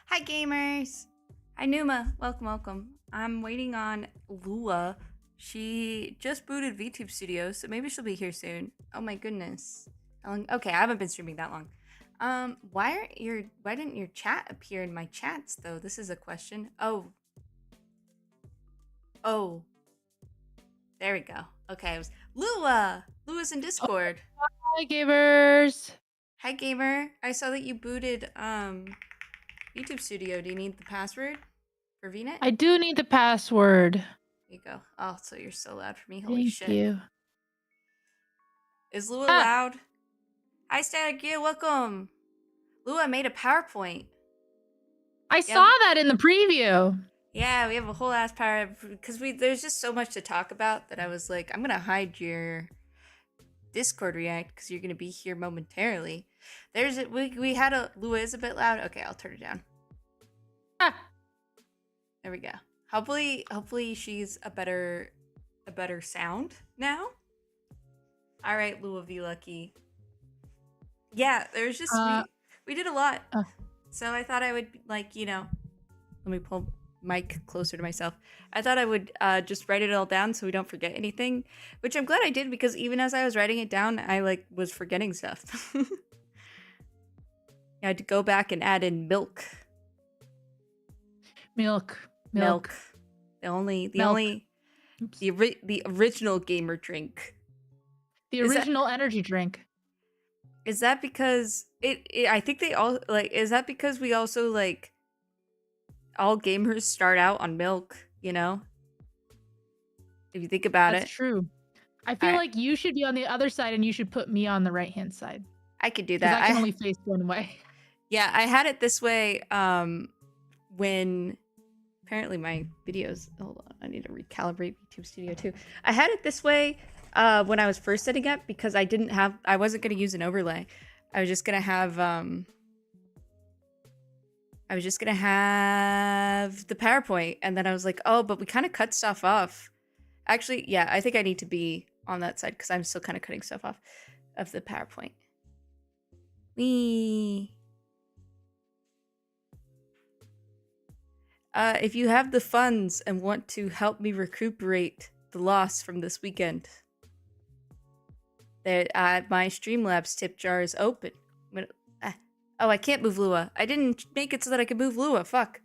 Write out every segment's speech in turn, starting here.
Hi gamers! Hi Numa, welcome. I'm waiting on Lua. She just booted VTube Studios, so maybe she'll be here soon. Oh my goodness. How long? Okay, I haven't been streaming that long. Why didn't your chat appear in my chats though? This is a question. Oh. There we go. Okay, it was Lua! Lua's in Discord. Oh, hi gamers! Hi gamer. I saw that you booted YouTube Studio. Do you need the password for VNet? I do need the password. There you go. Oh, so you're so loud for me. Holy shit. Thank you. Is Lua loud? Hi, Static Gear. Welcome. Lua made a PowerPoint. I saw that in the preview. Yeah, we have a whole ass power because there's just so much to talk about that I was like, I'm gonna hide your Discord react because you're gonna be here momentarily. We had a Lua is a bit loud. Okay, I'll turn it down. There we go. Hopefully she's a better sound now. All right, Lua, be lucky. Yeah, there's just we did a lot. So I thought I would let me pull mic closer to myself. I thought I would just write it all down so we don't forget anything, which I'm glad I did because even as I was writing it down, I was forgetting stuff. I had to go back and add in milk. The original gamer drink. The original energy drink. Is that because I think they all is that because we also all gamers start out on milk, you know? If you think about it. That's true. I feel like you should be on the other side and you should put me on the right-hand side. I could do that. I can only face one way. Yeah, I had it this way when apparently my videos, hold on, I need to recalibrate YouTube Studio too. I had it this way when I was first setting up because I wasn't going to use an overlay. I was just going to have the PowerPoint, and then I was like, oh, but we kind of cut stuff off. Actually, yeah, I think I need to be on that side because I'm still kind of cutting stuff off of the PowerPoint. If you have the funds and want to help me recuperate the loss from this weekend, my Streamlabs tip jar is open. Oh, I can't move Lua. I didn't make it so that I could move Lua. Fuck.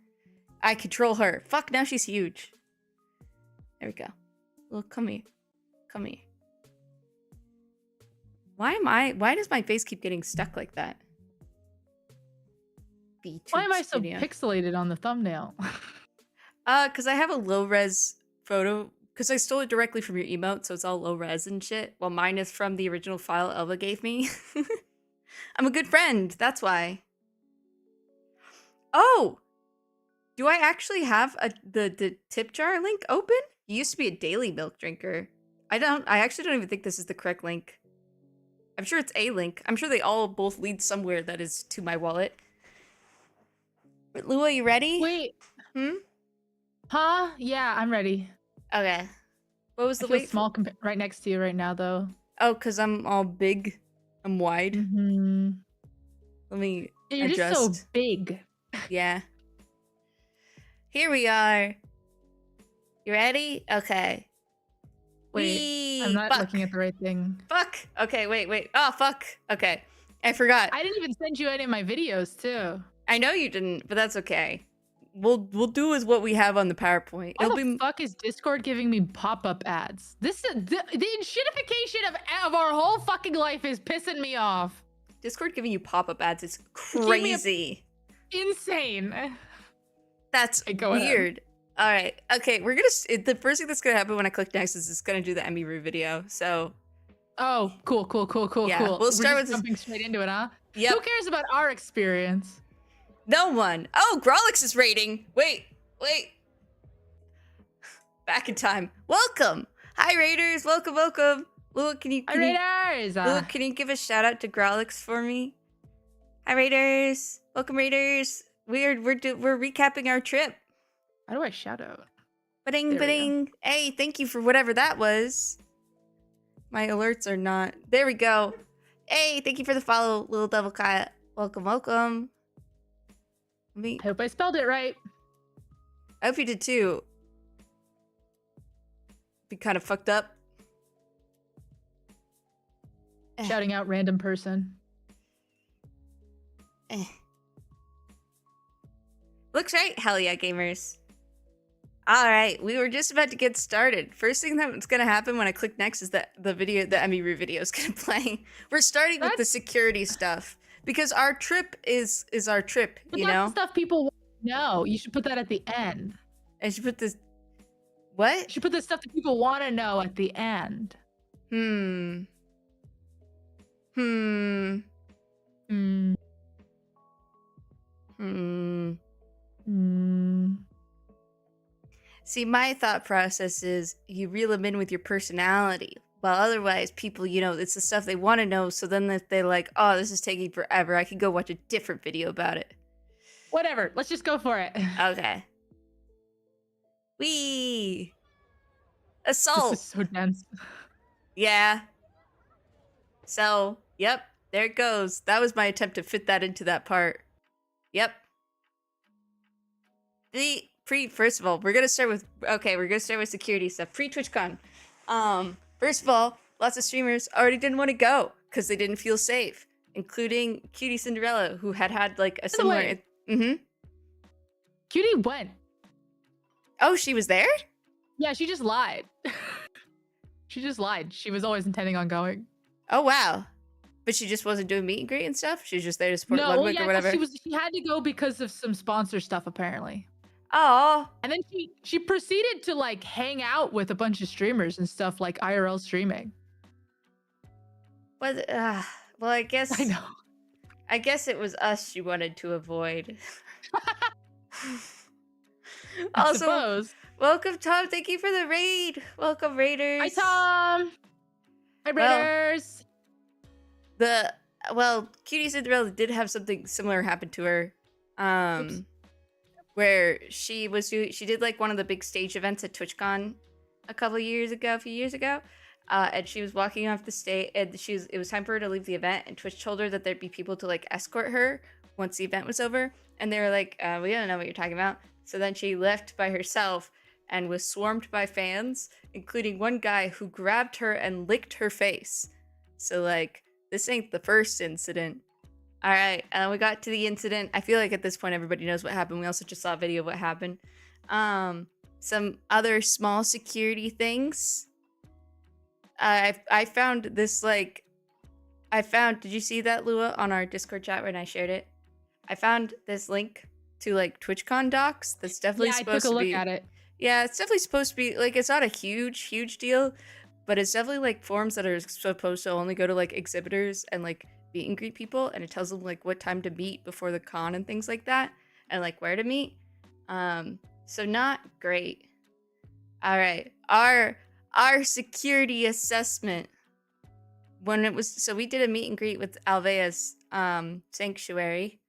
I control her. Fuck, now she's huge. There we go. Well, come here. Come here. Why does my face keep getting stuck like that? Why am I so pixelated on the thumbnail? Because I have a low-res photo. Because I stole it directly from your emote, so it's all low-res and shit. While mine is from the original file Elva gave me. I'm a good friend. That's why. Oh! Do I actually have the tip jar link open? You used to be a daily milk drinker. I actually don't even think this is the correct link. I'm sure it's a link. I'm sure they all both lead somewhere that is to my wallet. Lua, you ready? Wait. Huh? Yeah, I'm ready. Okay. What was the weight? Small right next to you right now, though. Oh, because I'm all big. I'm wide. Let me You're adjust. Just so big. Yeah. Here we are. You ready? Okay. Wait, I'm not looking at the right thing. Fuck. Okay, wait. Oh, fuck. Okay. I forgot. I didn't even send you any of my videos, too. I know you didn't, but that's okay. We'll do with what we have on the PowerPoint. Why the fuck is Discord giving me pop-up ads? The shitification of our whole fucking life is pissing me off. Discord giving you pop-up ads is crazy. Insane. That's weird. All right. Okay, we're gonna. The first thing that's gonna happen when I click next is it's gonna do the 𝗦𝗧𝗥𝗧𝗏 video. So. Oh, cool. Yeah, cool. We'll start with jumping straight into it, huh? Yep. Who cares about our experience? No one. Oh, 𝗦𝗏𝗏𝗧𝗏 is rating. Wait. Back in time. Welcome. Hi, Raiders. Welcome. Lua, can you give a shout out to 𝗦𝗏𝗏𝗧𝗏 for me? Hi, Raiders. Welcome, Raiders. We're recapping our trip. How do I shout out? Ba-ding. Hey, thank you for whatever that was. My alerts are not. There we go. Hey, thank you for the follow, little devil cat. Welcome. I hope I spelled it right. I hope you did too. Be kind of fucked up. Shouting out random person. Looks right, hell yeah, gamers. All right, we were just about to get started. First thing that's gonna happen when I click next is that the 𝗦𝗧𝗥𝗧𝗏 video is gonna play. We're starting with the security stuff because our trip is our trip, you know? That's the stuff people want to know. You should put that at the end. I should put this. What? You should put the stuff that people want to know at the end. See, my thought process is you reel them in with your personality. While otherwise, people, you know, it's the stuff they want to know. So then if they're like, oh, this is taking forever, I could go watch a different video about it. Whatever. Let's just go for it. Okay. Wee. Assault. This is so dense. Yeah. So, yep. There it goes. That was my attempt to fit that into that part. Yep. First of all, we're gonna start with security stuff. Pre-TwitchCon. First of all, lots of streamers already didn't want to go because they didn't feel safe, including 𝗦𝗧𝗥𝗧𝗏, who had like a similar. Cutie went. Oh, she was there? Yeah, she just lied. She just lied. She was always intending on going. Oh wow. But she just wasn't doing meet and greet and stuff? She was just there to support Ludwig or whatever? She had to go because of some sponsor stuff, apparently. Oh. And then she proceeded to, like, hang out with a bunch of streamers and stuff, like IRL streaming. Well, I guess... I know. I guess it was us she wanted to avoid. I suppose. Welcome, Tom. Thank you for the raid. Welcome, Raiders. Hi, Tom. Hi, Raiders. 𝗦𝗧𝗥𝗧𝗏 did have something similar happen to her. Where she did like one of the big stage events at TwitchCon a few years ago. And she was walking off the stage and it was time for her to leave the event, and Twitch told her that there'd be people to like escort her once the event was over. And they were like, we don't know what you're talking about. So then she left by herself and was swarmed by fans, including one guy who grabbed her and licked her face. So like, this ain't the first incident. All right, we got to the incident. I feel like at this point everybody knows what happened. We also just saw a video of what happened. Some other small security things. I found this like, did you see that, Lua, on our Discord chat when I shared it? I found this link to like TwitchCon docs. That's definitely supposed to be. I took a look at it. Yeah, it's definitely supposed to be like, it's not a huge deal, but it's definitely like forums that are supposed to only go to like exhibitors and like meet and greet people, and it tells them like what time to meet before the con and things like that, and like where to meet. So not great. All right, our security assessment when it was, so we did a meet and greet with 𝗦𝗧𝗥𝗧𝗏𝗧's sanctuary,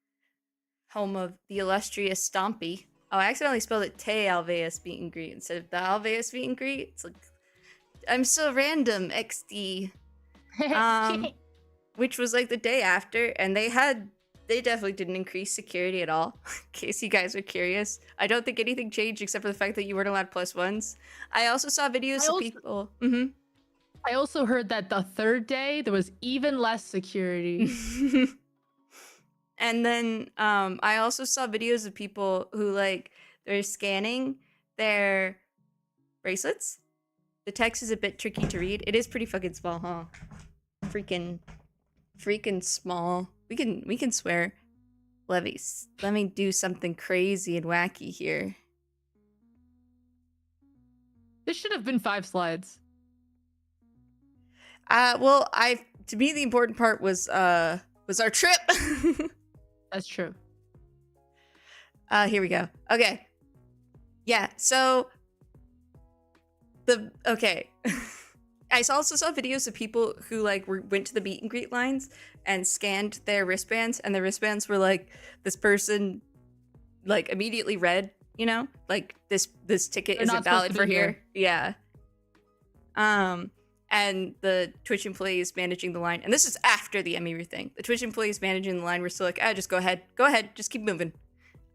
home of the illustrious Stompy. Oh, I accidentally spelled it 𝗦𝗧𝗥𝗧𝗏 meet and greet instead of the 𝗦𝗧𝗥𝗧𝗏 meet and greet. It's like, I'm so random, XD. Which was like the day after, and they definitely didn't increase security at all, in case you guys are curious. I don't think anything changed except for the fact that you weren't allowed +1s. I also saw videos of people. I also heard that the third day there was even less security. And then I also saw videos of people who like, they're scanning their bracelets. The text is a bit tricky to read. It is pretty fucking small, huh? Freaking small. We can swear. Let me do something crazy and wacky here. This should have been 5 slides. Well, to me the important part was our trip. That's true. Here we go. Okay. Yeah, so I also saw videos of people who like went to the meet and greet lines and scanned their wristbands, and the wristbands were like, this person like immediately read, you know, like this ticket isn't valid for here. Yeah. And the Twitch employees managing the line, and this is after the 𝗦𝗧𝗥𝗧𝗏𝗏 thing. The Twitch employees managing the line were still like, just go ahead, just keep moving.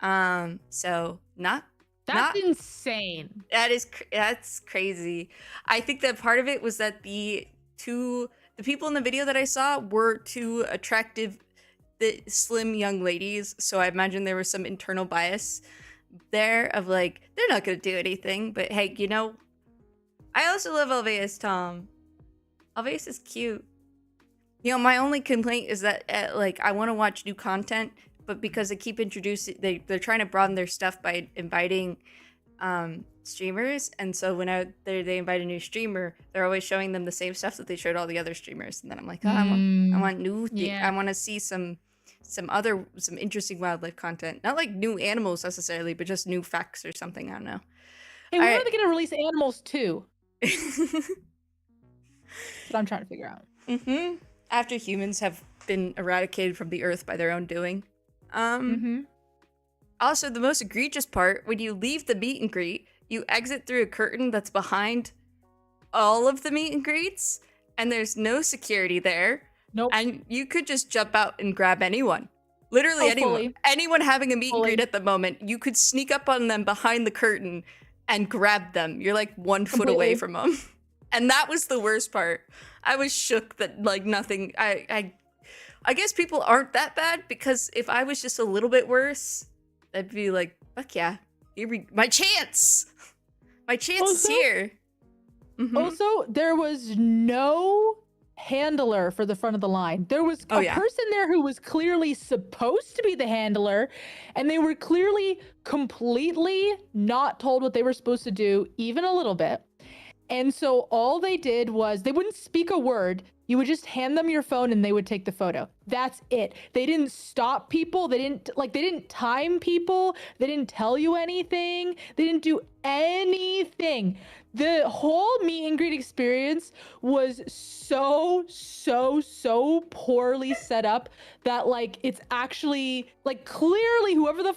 So That's insane. That's crazy. I think that part of it was that the people in the video that I saw were two attractive, slim young ladies. So I imagine there was some internal bias there of like, they're not gonna do anything. But hey, you know, I also love 𝗦𝗧𝗥𝗧𝗏. 𝗦𝗧𝗥𝗧𝗏 is cute. You know, my only complaint is that like I want to watch new content, but because they keep introducing, they're trying to broaden their stuff by inviting streamers, and so when they invite a new streamer, they're always showing them the same stuff that they showed all the other streamers, and then I'm like, oh, I want new things. Yeah. I want to see some interesting wildlife content, not like new animals necessarily, but just new facts or something. I don't know. Hey, when are they gonna release animals too? That's what I'm trying to figure out. After humans have been eradicated from the earth by their own doing. Also, the most egregious part, when you leave the meet and greet, you exit through a curtain that's behind all of the meet and greets, and there's no security there. Nope. And you could just jump out and grab anyone. Literally anyone. Fully. Anyone having a meet and greet at the moment, you could sneak up on them behind the curtain and grab them. You're like 1 foot away from them. And that was the worst part. I was shook that like nothing, I guess people aren't that bad, because if I was just a little bit worse, I'd be like, fuck yeah, my chance is here. Also, there was no handler for the front of the line. There was a person there who was clearly supposed to be the handler, and they were clearly completely not told what they were supposed to do, even a little bit. And so all they did was, they wouldn't speak a word. You would just hand them your phone and they would take the photo. That's it. They didn't stop people. They didn't time people. They didn't tell you anything. They didn't do anything. The whole meet and greet experience was so poorly set up that like, it's actually like, clearly whoever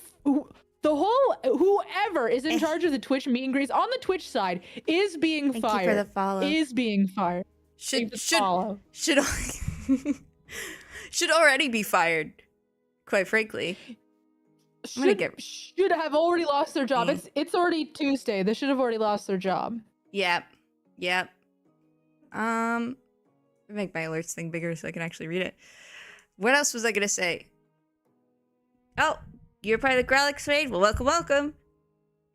is in charge of the Twitch meet and greets on the Twitch side is being fired. Thank you for the follow. Is being fired. Should already be fired, quite frankly. Should have already lost their job. It's already Tuesday. They should have already lost their job. Yep. Make my alerts thing bigger so I can actually read it. What else was I gonna say? Oh, you're part of the 𝗥𝗧𝗥𝗧𝗏. Well, welcome.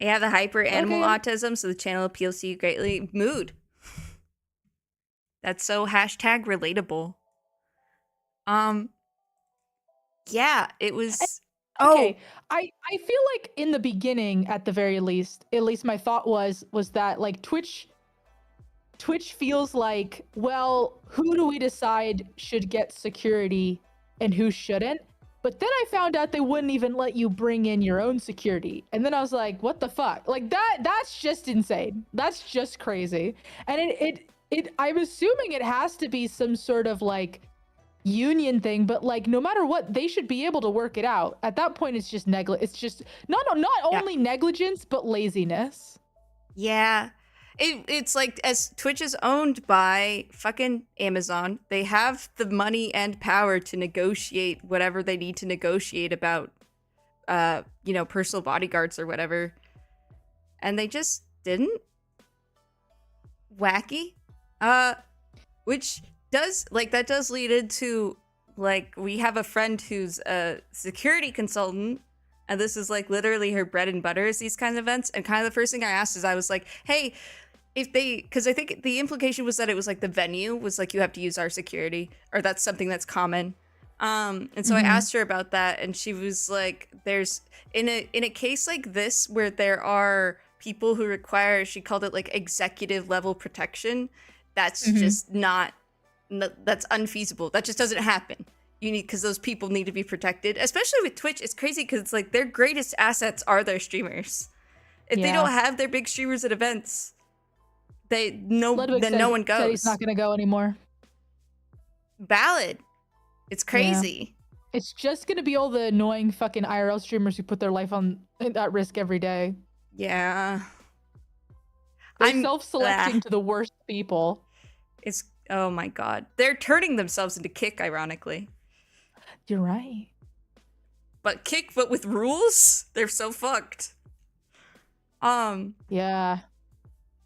I have the hyper animal autism, so the channel appeals to you greatly. Mood. That's so #relatable. Yeah, it was. Okay, I feel like in the beginning, at the very least, at least my thought was that like Twitch feels like, well, who do we decide should get security and who shouldn't? But then I found out they wouldn't even let you bring in your own security. And then I was like, what the fuck? Like that's just insane. That's just crazy. And I'm assuming it has to be some sort of like union thing, but like no matter what, they should be able to work it out. At that point, it's just it's just not only negligence, but laziness. Yeah. It's like, as Twitch is owned by fucking Amazon, they have the money and power to negotiate whatever they need to negotiate about, you know, personal bodyguards or whatever. And they just didn't. Wacky. Which does, like, that does lead into, like, we have a friend who's a security consultant, and this is, like, literally her bread and butter is these kinds of events. And kind of the first thing I asked is, I was like, hey, because I think the implication was that it was like the venue was like, you have to use our security, or that's something that's common. And so I asked her about that, and she was like, there's in a case like this where there are people who require, she called it like executive level protection, that's just that's unfeasible. That just doesn't happen. Because those people need to be protected, especially with Twitch. It's crazy because it's like their greatest assets are their streamers. If they don't have their big streamers at events, no one goes. He's not gonna go anymore. Valid. It's crazy. Yeah. It's just gonna be all the annoying fucking IRL streamers who put their life at risk every day. Yeah. They're self-selecting to the worst people. Oh my god. They're turning themselves into Kick, ironically. You're right. butt kick, but with rules. They're so fucked. Yeah.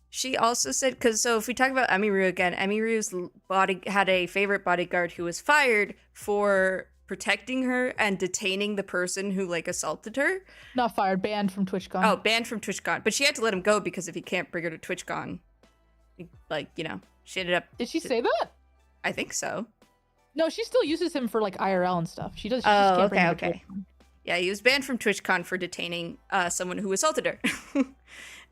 She also said, because so if we talk about 𝗦𝗦𝗏 again, 𝗦𝗦𝗏's had a favorite bodyguard who was fired for protecting her and detaining the person who like assaulted her. Not fired, banned from TwitchCon. Oh, banned from TwitchCon, but she had to let him go because if he can't bring her to TwitchCon, like, you know, she ended up. Did she say that? I think so. No, she still uses him for like IRL and stuff. She does. She Oh, just can't bring him to okay. TwitchCon. Yeah, he was banned from TwitchCon for detaining someone who assaulted her.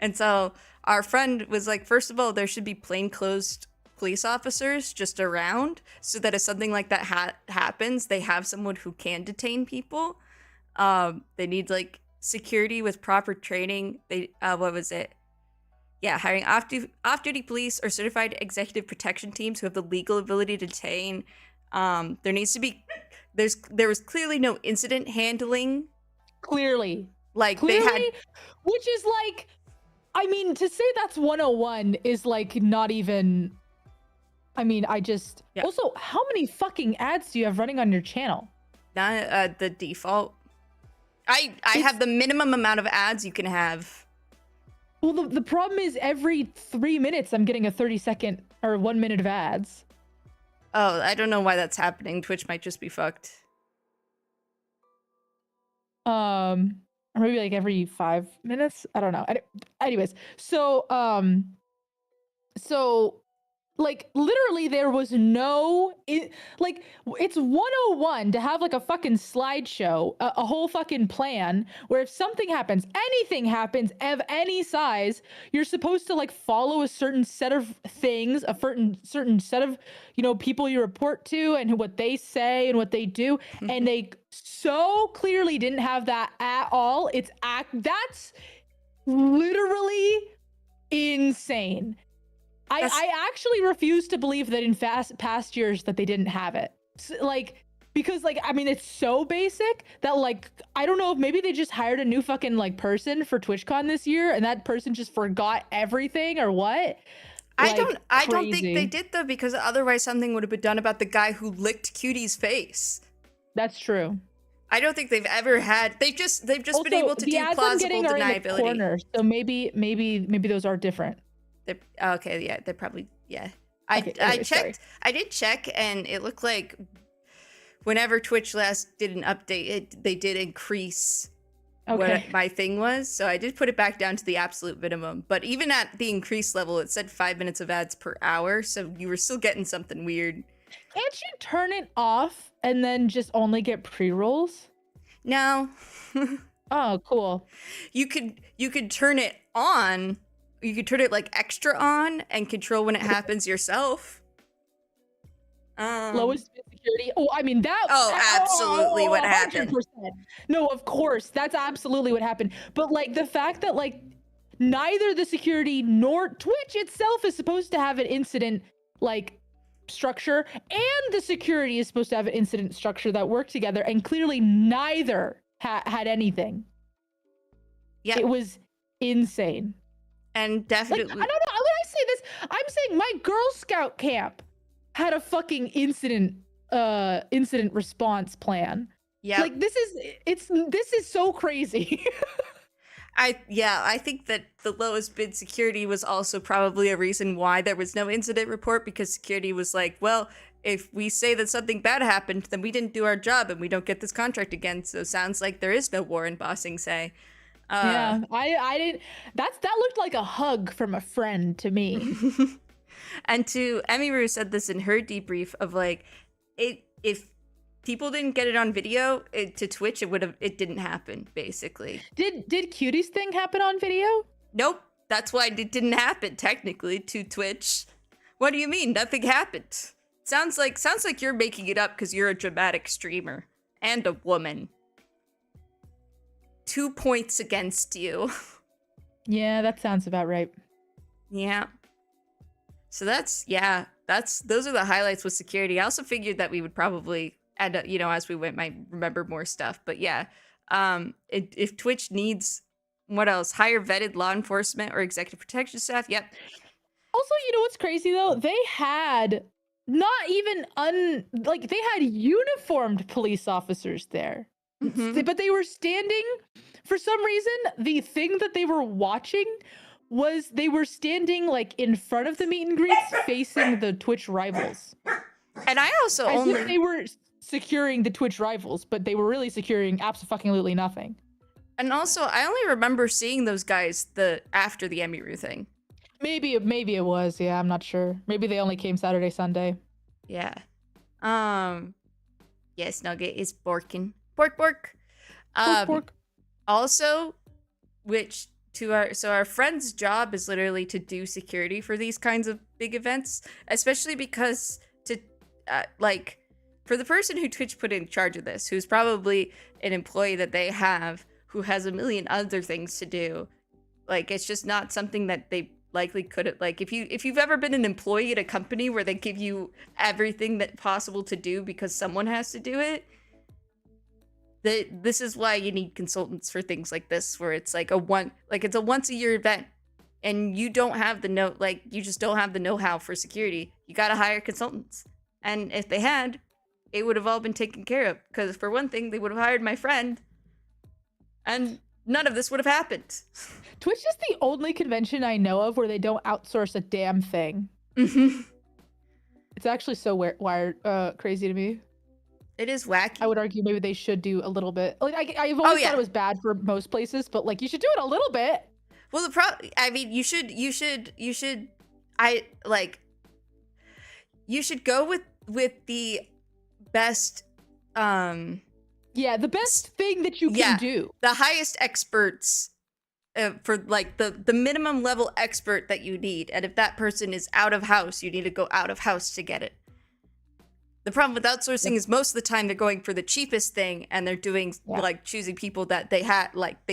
And so our friend was like, first of all, there should be plainclothes police officers just around so that if something like that happens, they have someone who can detain people. They need like security with proper training. They what was it? Yeah, hiring off-duty police or certified executive protection teams who have the legal ability to detain. There needs to be there was clearly no incident handling. Clearly, they had, which is like, I mean, to say that's 101 is like not even. I mean, also, how many fucking ads do you have running on your channel? Not the default. I have the minimum amount of ads you can have. Well, the problem is every 3 minutes I'm getting a 30-second or 1 minute of ads. Oh, I don't know why that's happening. Twitch might just be fucked. Or maybe like every 5 minutes. I don't know. Anyways, so like literally there was no like it's 101 to have like a fucking slideshow, a whole fucking plan where if something happens, anything happens of any size, you're supposed to like follow a certain set of things, a certain set of, you know, people you report to and what they say and what they do. And they so clearly didn't have that at all. That's literally insane. I actually refuse to believe that in past years that they didn't have it. Like, because like, I mean, it's so basic that like, I don't know if maybe they just hired a new fucking like person for TwitchCon this year and that person just forgot everything or what? I don't think they did though, because otherwise something would have been done about the guy who licked Cutie's face. That's true. I don't think they've ever had. They've just also, been able to do plausible deniability. Corner, so maybe those are different. Okay, yeah, they're probably, yeah. I checked. Sorry. I did check, and it looked like whenever Twitch last did an update, they did increase what my thing was. So I did put it back down to the absolute minimum. But even at the increased level, it said 5 minutes of ads per hour. So you were still getting something weird. Can't you turn it off and then just only get pre-rolls? No. Oh, cool. You could turn it on. You could turn it like extra on and control when it happens yourself. Lowest security. Oh, I mean that. Oh, absolutely what happened. No, of course, that's absolutely what happened. But like the fact that like neither the security nor Twitch itself is supposed to have an incident like structure, and the security is supposed to have an incident structure that work together, and clearly neither had anything. Yeah, it was insane. And definitely, like, I don't know. When I say this, I'm saying my Girl Scout camp had a fucking incident response plan. Yeah, like this is so crazy. I think that the lowest bid security was also probably a reason why there was no incident report, because security was like, well, if we say that something bad happened, then we didn't do our job and we don't get this contract again. So sounds like there is no war in Bossing Say. Yeah, I didn't. That looked like a hug from a friend to me. And to 𝗦𝗦𝗏 said this in her debrief of like, if people didn't get it on video to Twitch, it didn't happen basically. Did Cutie's thing happen on video? Nope. That's why it didn't happen technically to Twitch. What do you mean? Nothing happened. Sounds like you're making it up because you're a dramatic streamer and a woman. 2 points against you. Yeah, that sounds about right. Yeah. So those are the highlights with security. I also figured that we would probably end up, as we went, might remember more stuff. But yeah, if Twitch needs, what else? Hire vetted law enforcement or executive protection staff. Yep. Also, you know what's crazy though? They had not even they had uniformed police officers there. But they were standing, for some reason, the thing that they were watching was they were standing like in front of the meet and greets facing the Twitch rivals. And I also As only... if they were securing the Twitch rivals, but they were really securing absolutely nothing. And also, I only remember seeing those guys after the Emiru thing. Maybe it was, yeah, I'm not sure. Maybe they only came Saturday, Sunday. Yeah. Yes, Nugget is borking. Bork. Bork. Also, our friend's job is literally to do security for these kinds of big events, especially because for the person who Twitch put in charge of this, who's probably an employee that they have who has a million other things to do, like, it's just not something that they likely could have, like, if you've ever been an employee at a company where they give you everything that possible to do because someone has to do it, this is why you need consultants for things like this, where it's like it's a once a year event and you don't have you just don't have the know-how for security. You got to hire consultants. And if they had, it would have all been taken care of, because for one thing, they would have hired my friend and none of this would have happened. Twitch is the only convention I know of where they don't outsource a damn thing. Mm-hmm. It's actually so crazy to me. It is wacky. I would argue maybe they should do a little bit. Like, I've always thought it was bad for most places, but like, you should do it a little bit. Well, you should go with the best, yeah, the best thing that you can do. The highest experts, for like the minimum level expert that you need. And if that person is out of house, you need to go out of house to get it. The problem with outsourcing is most of the time they're going for the cheapest thing, and they're doing like choosing people that they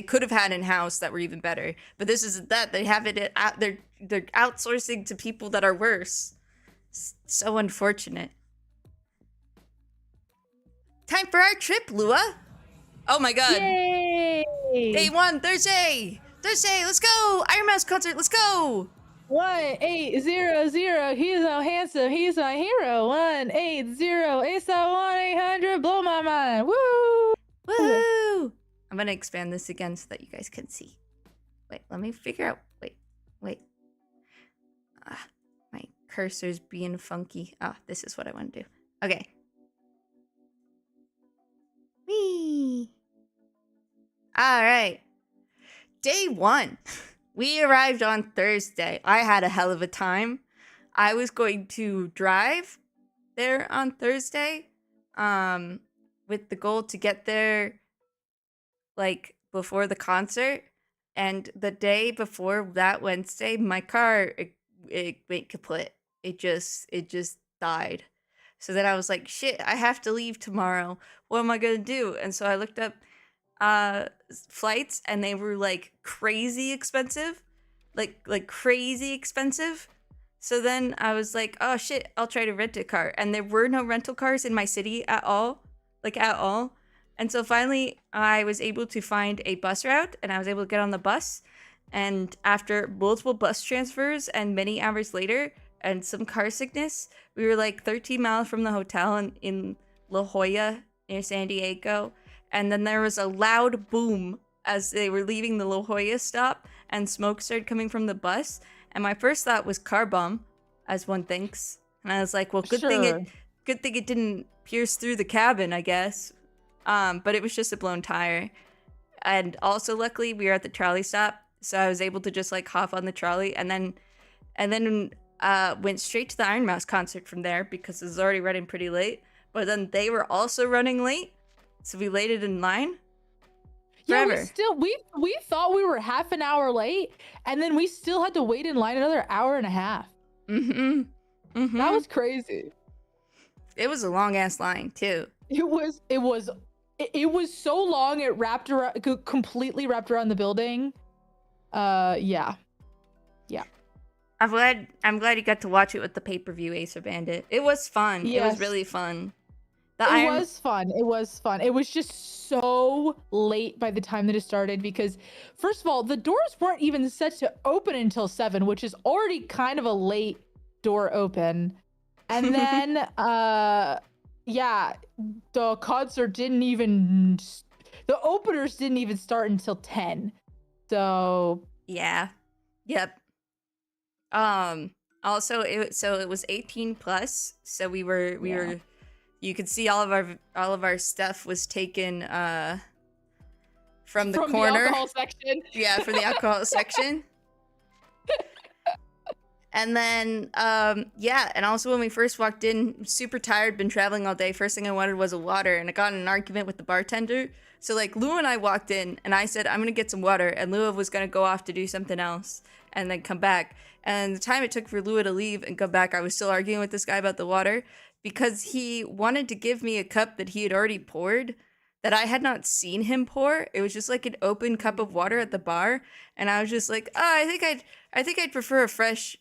could have had in house that were even better. But this isn't that. They have it out. They're outsourcing to people that are worse. So unfortunate. Time for our trip, Lua. Oh my god. Yay! Day 1, Thursday. Let's go. 𝗦𝗧𝗥𝗧𝗏 concert. Let's go. 1800. He's so handsome. He's my hero. 180. Blow my mind. Woo! Woo! I'm gonna expand this again so that you guys can see. Wait, let me figure out. Wait. My cursor's being funky. This is what I want to do. Okay. Whee! All right. Day 1. We arrived on Thursday. I had a hell of a time. I was going to drive there on Thursday, with the goal to get there like before the concert. And the day before that Wednesday, my car it went kaput. It just died. So then I was like, shit, I have to leave tomorrow. What am I gonna do? And so I looked up flights, and they were like crazy expensive, like crazy expensive. So then I was like, oh shit, I'll try to rent a car. And there were no rental cars in my city at all. And so finally I was able to find a bus route, and I was able to get on the bus. And after multiple bus transfers and many hours later and some car sickness, we were like 13 miles from the hotel in La Jolla near San Diego. And then there was a loud boom as they were leaving the La Jolla stop, and smoke started coming from the bus. And my first thought was car bomb, as one thinks. And I was like, well, good thing it didn't pierce through the cabin, I guess. But it was just a blown tire. And also, luckily, we were at the trolley stop, so I was able to just like hop on the trolley, and then went straight to the 𝗦𝗧𝗥𝗧 concert from there, because it was already running pretty late. But then they were also running late, so we waited in line forever. Yeah, we thought we were half an hour late, and then we still had to wait in line another hour and a half. That was crazy. It was a long ass line too. It was so long. It completely wrapped around the building. Yeah. I'm glad you got to watch it with the pay-per-view Acer Bandit. It was fun. Yes. It was really fun. It was fun. It was just so late by the time that it started, because first of all, the doors weren't even set to open until 7, which is already kind of a late door open. And then the concert didn't even The openers didn't even start until 10. So yeah, yep. Also, it was 18 plus, so we were. You could see all of our stuff was taken from the corner. The alcohol section. Yeah, from the alcohol section. And then, yeah, and also when we first walked in, super tired, been traveling all day. First thing I wanted was a water, and I got in an argument with the bartender. So, like, Lua and I walked in, and I said, I'm gonna get some water, and Lua was gonna go off to do something else, and then come back. And the time it took for Lua to leave and come back, I was still arguing with this guy about the water, because he wanted to give me a cup that he had already poured, that I had not seen him pour. It was just like an open cup of water at the bar, and I was just like, oh, I think I'd prefer a fresh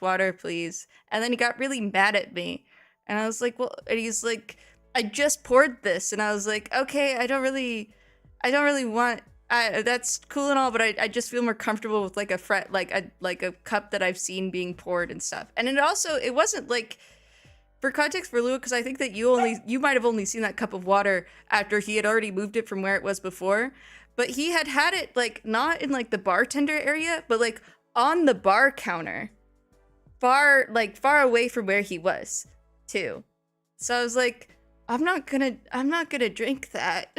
water, please. And then he got really mad at me, and I was like, well, and he's like, I just poured this, and I was like, okay, I don't really want. That's cool and all, but I just feel more comfortable with like a cup that I've seen being poured and stuff. And it wasn't like. For context for Lua, because I think that you might have only seen that cup of water after he had already moved it from where it was before, but he had it like not in like the bartender area, but like on the bar counter, far away from where he was too. So I was like, I'm not gonna drink that.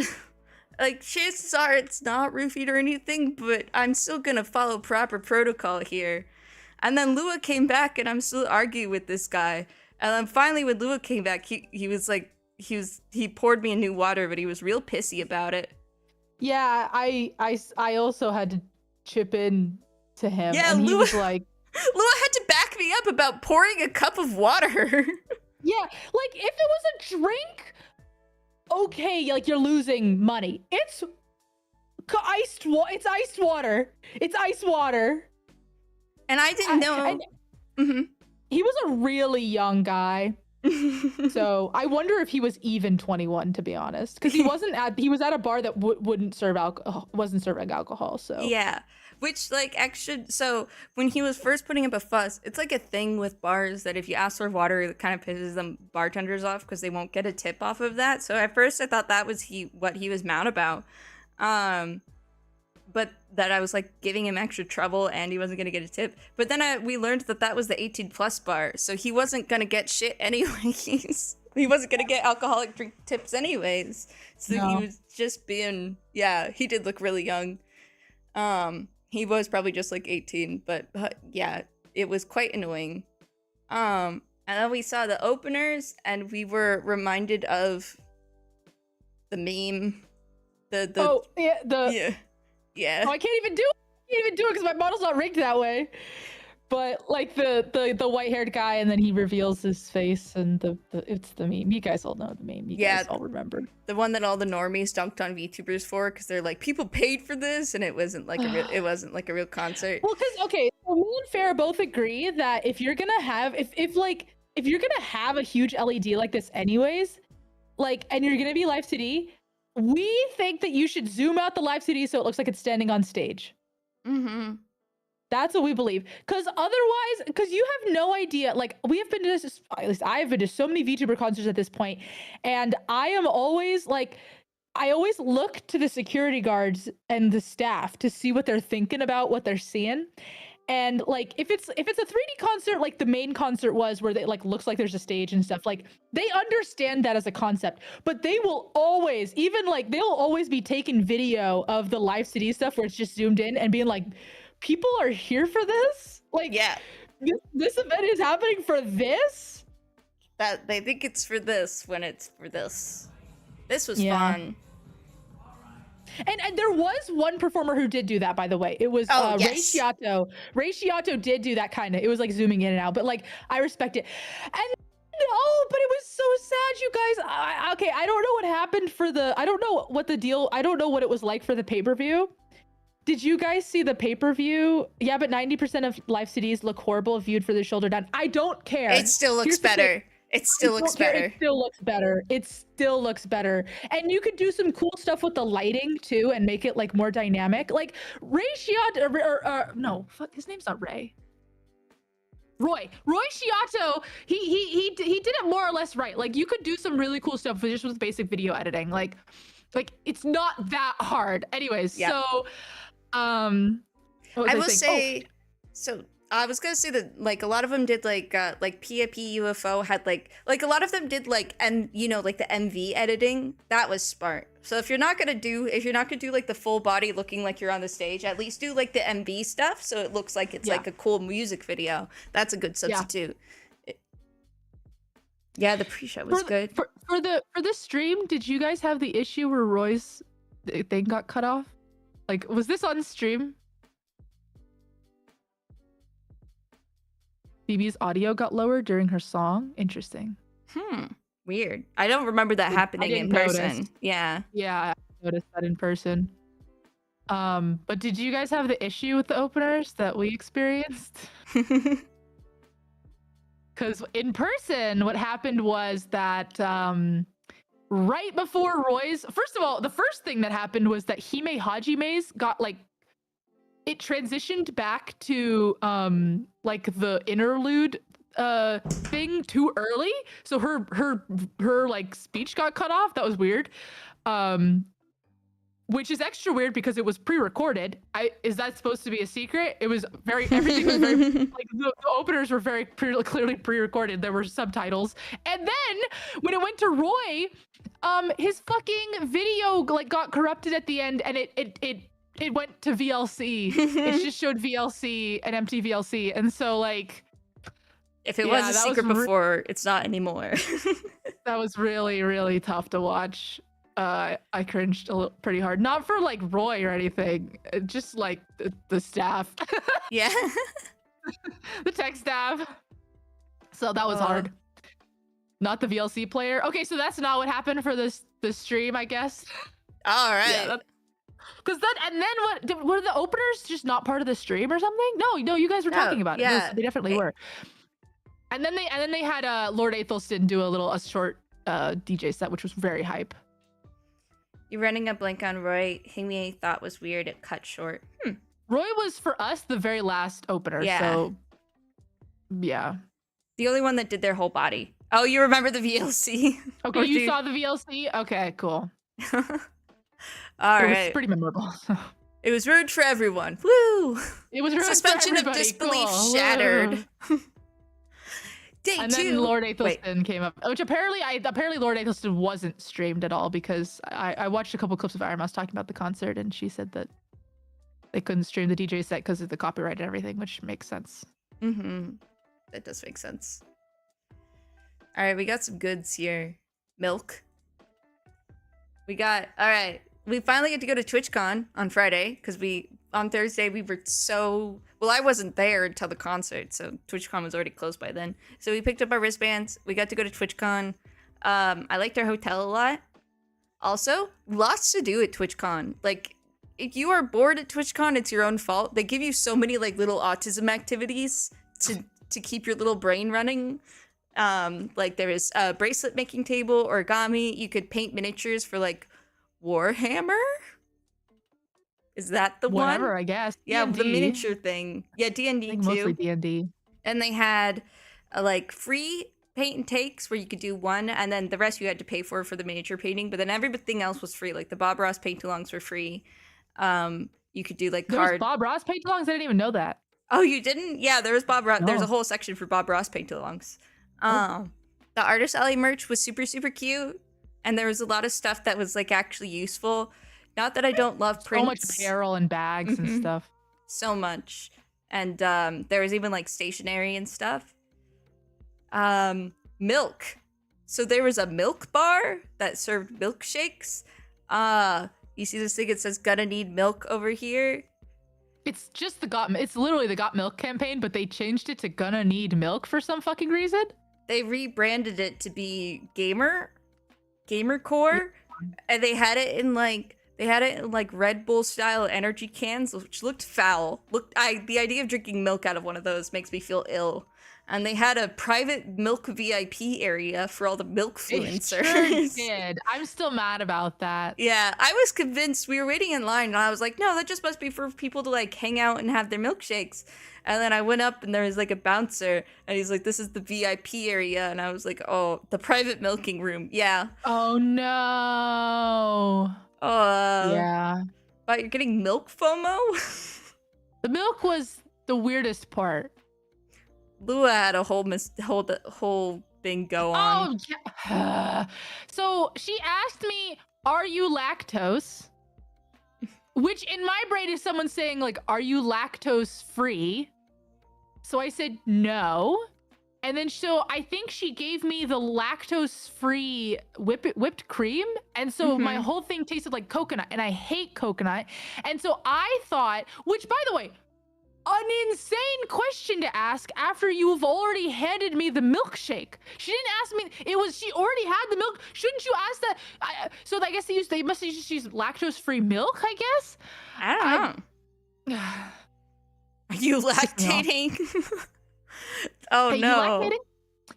Like, chances are it's not roofied or anything, but I'm still gonna follow proper protocol here. And then Lua came back, and I'm still arguing with this guy. And then finally, when Lua came back, he was like, he poured me a new water, but he was real pissy about it. Yeah, I also had to chip in to him. Yeah, and he was like, Lua had to back me up about pouring a cup of water. Yeah, like if it was a drink, okay, like you're losing money. It's iced water. It's ice water. And I didn't know. Mm-hmm. He was a really young guy. So I wonder if he was even 21, to be honest, because he was at a bar that wasn't serving alcohol. So yeah, which like actually, so when he was first putting up a fuss, it's like a thing with bars that if you ask for water, it kind of pisses them bartenders off because they won't get a tip off of that. So at first I thought that was what he was mad about, but that I was like giving him extra trouble and he wasn't gonna get a tip. But then we learned that was the 18 plus bar, so he wasn't gonna get shit anyways. He wasn't gonna get alcoholic drink tips anyways. So no. He was just being, yeah, he did look really young. He was probably just like 18, but yeah, it was quite annoying. And then we saw the openers and we were reminded of the meme. Yeah. Oh, I can't even do it because my model's not rigged that way. But like the white-haired guy, and then he reveals his face, and it's the meme. You guys all know the meme. You guys all remember. The one that all the normies dunked on VTubers for, because they're like, people paid for this, and it wasn't like a real concert. Well, because okay, so me and Ferrah both agree that if you're gonna have if you're gonna have a huge LED like this anyways, like, and you're gonna be live CD, we think that you should zoom out the live CD so it looks like it's standing on stage. Mm-hmm. That's what we believe. Because otherwise, because you have no idea, like, we have been to this, at least I have been to so many VTuber concerts at this point, and I am always like, I always look to the security guards and the staff to see what they're thinking about, what they're seeing. And like, if it's a 3D concert, like the main concert was, where they like looks like there's a stage and stuff, like they understand that as a concept, but they will always, even like they'll always be taking video of the live CD stuff where it's just zoomed in and being like, people are here for this? Like, yeah, this event is happening for this? That they think it's for this when it's for this. This was fun. And there was one performer who did do that, by the way. It was yes. Ray Shiato did do that kind of. It was like zooming in and out, but like I respect it. And no, but it was so sad, you guys. Okay, I don't know what happened for the. I don't know what the deal. I don't know what it was like for the pay-per-view. Did you guys see the pay-per-view? Yeah, but 90% of live CDs look horrible viewed for the shoulder down. I don't care. It still looks better. It still looks better. It still looks better. It still looks better. And you could do some cool stuff with the lighting too and make it like more dynamic. Like Ray Shiato, no, fuck, his name's not Ray. Roy Shiato, he did it more or less right. Like you could do some really cool stuff just with basic video editing. Like Like, it's not that hard. Anyways, Yeah. so, I will say, so I was gonna say that like a lot of them did like PIP UFO had like a lot of them did like like the MV editing. That was smart. So if you're not gonna do like the full body looking like you're on the stage, at least do like the MV stuff so it looks like it's like a cool music video. That's a good substitute. Yeah, the pre-show was good. For the stream, did you guys have the issue where Roy's thing got cut off? Like, was this on stream? Phoebe's audio got lowered during her song. Interesting. Weird. I don't remember that happening in person. Yeah. Yeah, I noticed that in person. But did you guys have the issue with the openers that we experienced? Because in person, what happened was that right before Roy's, first of all, the first thing that happened was that 𝗦𝗦𝗧𝗥𝗧𝗏 got like, it transitioned back to like the interlude thing too early, so her like speech got cut off. That was weird. Which is extra weird because it was pre-recorded. Is that supposed to be a secret? It was everything was very like the openers were very clearly pre-recorded. There were subtitles, and then when it went to Roy, his fucking video like got corrupted at the end, and it went to VLC. It just showed VLC, an empty VLC, and so like, if it was a secret before, it's not anymore. That was really, really tough to watch. I cringed pretty hard. Not for like Roy or anything, just like the staff. Yeah. The tech staff. So that was hard. Not the VLC player. Okay, so that's not what happened for this stream, I guess. All right. Yeah, because then, and then what? Were the openers just not part of the stream or something? No, you guys were talking about it. Yeah, no, they definitely were. And then they had Lord Aethelstan do a short DJ set, which was very hype. You're running a blank on Roy. 𝗦𝗦𝗧𝗥𝗧𝗏 thought was weird. It cut short. Roy was for us the very last opener. Yeah. So yeah. The only one that did their whole body. Oh, you remember the VLC? Okay, you saw the VLC? Okay, cool. All right. It was pretty memorable. It was ruined for everyone. Woo! It was ruined Suspension for everybody. of disbelief Cool. shattered. Day and 2. Then Lord Aethelstan came up, which apparently Lord Aethelstan wasn't streamed at all, because I watched a couple clips of Iron Mouse talking about the concert, and she said that they couldn't stream the DJ set because of the copyright and everything, which makes sense. That does make sense. All right, we got some goods here. Milk. All right. We finally get to go to TwitchCon on Friday, because on Thursday we were I wasn't there until the concert, so TwitchCon was already closed by then. So we picked up our wristbands. We got to go to TwitchCon. I liked our hotel a lot. Also, lots to do at TwitchCon. Like, if you are bored at TwitchCon, it's your own fault. They give you so many like little autism activities to keep your little brain running. Like there is a bracelet making table, origami. You could paint miniatures for like Warhammer. Is that the one? Whatever, I guess. Yeah, D&D. the miniature thing. Yeah, D&D too. Mostly D&D. And they had like free paint and takes where you could do one, and then the rest you had to pay for the miniature painting. But then everything else was free. Like the Bob Ross paint-alongs were free. You could do like There was Bob Ross paint-alongs? I didn't even know that. Oh, you didn't? Yeah, there was Bob Ross. No. There's a whole section for Bob Ross paint-alongs. The Artist Alley merch was super, super cute. And there was a lot of stuff that was like actually useful. Not that I don't love prints. So much apparel and bags and stuff. So much. And there was even like stationery and stuff. Milk. So there was a milk bar that served milkshakes. You see this thing? It says "Gonna need milk" over here. It's just it's literally the Got Milk campaign, but they changed it to "Gonna Need Milk" for some fucking reason. They rebranded it to be Gamercore, and they had it in like Red Bull style energy cans, which looked foul. The idea of drinking milk out of one of those makes me feel ill. and they had a private milk VIP area for all the milk fluencers. Sure did. I'm still mad about that. Yeah, I was convinced. We were waiting in line, and I was like, no, that just must be for people to like hang out and have their milkshakes. And then I went up, and there was like a bouncer, and he's like, this is the VIP area. And I was like, oh, the private milking room. Yeah. Oh no. Yeah. But you're getting milk FOMO? The milk was the weirdest part. Lua had a whole thing go on. Oh, yeah. So she asked me, are you lactose? Which in my brain is someone saying like, are you lactose free? So I said no. And then so I think she gave me the lactose free whipped cream. And so my whole thing tasted like coconut, and I hate coconut. And so I thought, which by the way, an insane question to ask after you've already handed me the milkshake. She didn't ask me, she already had the milk. Shouldn't you ask that? So I guess they must have just used lactose-free milk, I guess? I don't know. Are you lactating? Oh, hey, no. You lactating?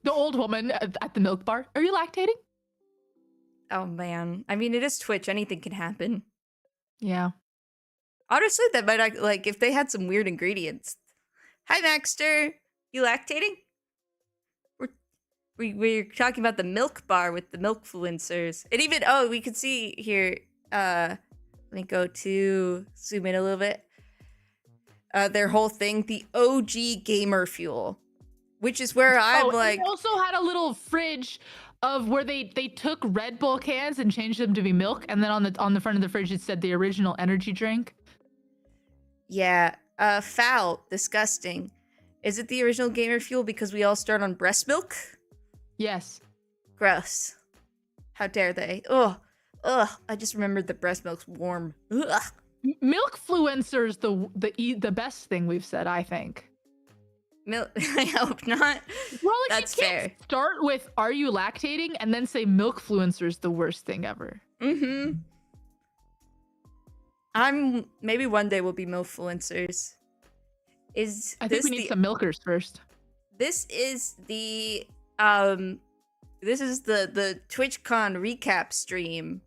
The old woman at the milk bar. Are you lactating? Oh, man. I mean, it is Twitch. Anything can happen. Yeah. Honestly, that might not, like, if they had some weird ingredients. Hi, Maxter. You lactating? We're talking about the milk bar with the milk influencers. And even, oh, we could see here, let me go to, zoom in a little bit. Their whole thing, the OG gamer fuel, which is where I'm like. They also had a little fridge of where they took Red Bull cans and changed them to be milk, and then on the front of the fridge it said the original energy drink. Yeah, foul, disgusting. Is it the original gamer fuel because we all start on breast milk? Yes. Gross. How dare they? Ugh. I just remembered that breast milk's warm. Ugh. Milk fluencers the best thing we've said, I think. I hope not. Well, like, that's you can't fair. Start with "Are you lactating?" and then say "Milk fluencers the worst thing ever." Maybe one day we'll be milkfluencers. I think we need some milkers first. This is the TwitchCon recap stream.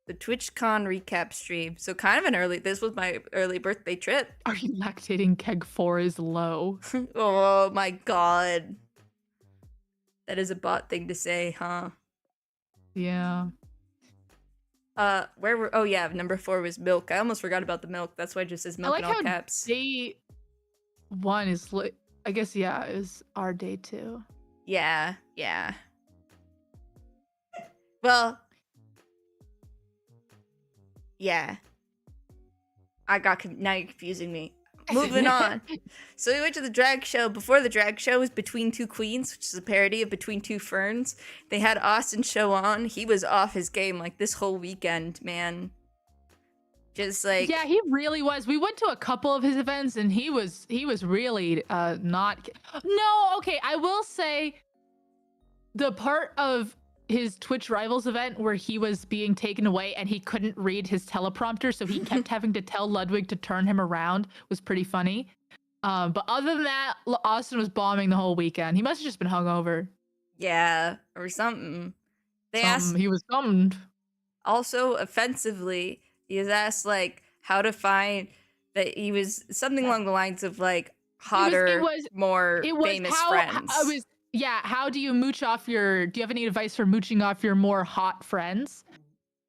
The TwitchCon recap stream. So kind of this was my early birthday trip. Are you lactating? 𝗥𝗃𝗧 is low. Oh my god. That is a bot thing to say, huh? Yeah. Oh yeah, number 4 was milk. I almost forgot about the milk. That's why it just says milk in all caps. Day 1 is I guess is our day 2. Yeah. Well, yeah. Now you're confusing me. Moving on. So we went to the drag show. Before the drag show was Between Two Queens, which is a parody of Between Two Ferns. They had Austin show on. He was off his game like this whole weekend, man. Just like, yeah, he really was. We went to a couple of his events and he was really not. No, okay, I will say the part of his Twitch Rivals event where he was being taken away and he couldn't read his teleprompter, so he kept having to tell Ludwig to turn him around, was pretty funny. But other than that, Austin was bombing the whole weekend. He must have just been hungover. Yeah, or something. He was summoned. Also, offensively, he was asked like how to find that he was something along the lines of like hotter, more famous friends. How do you mooch off do you have any advice for mooching off your more hot friends?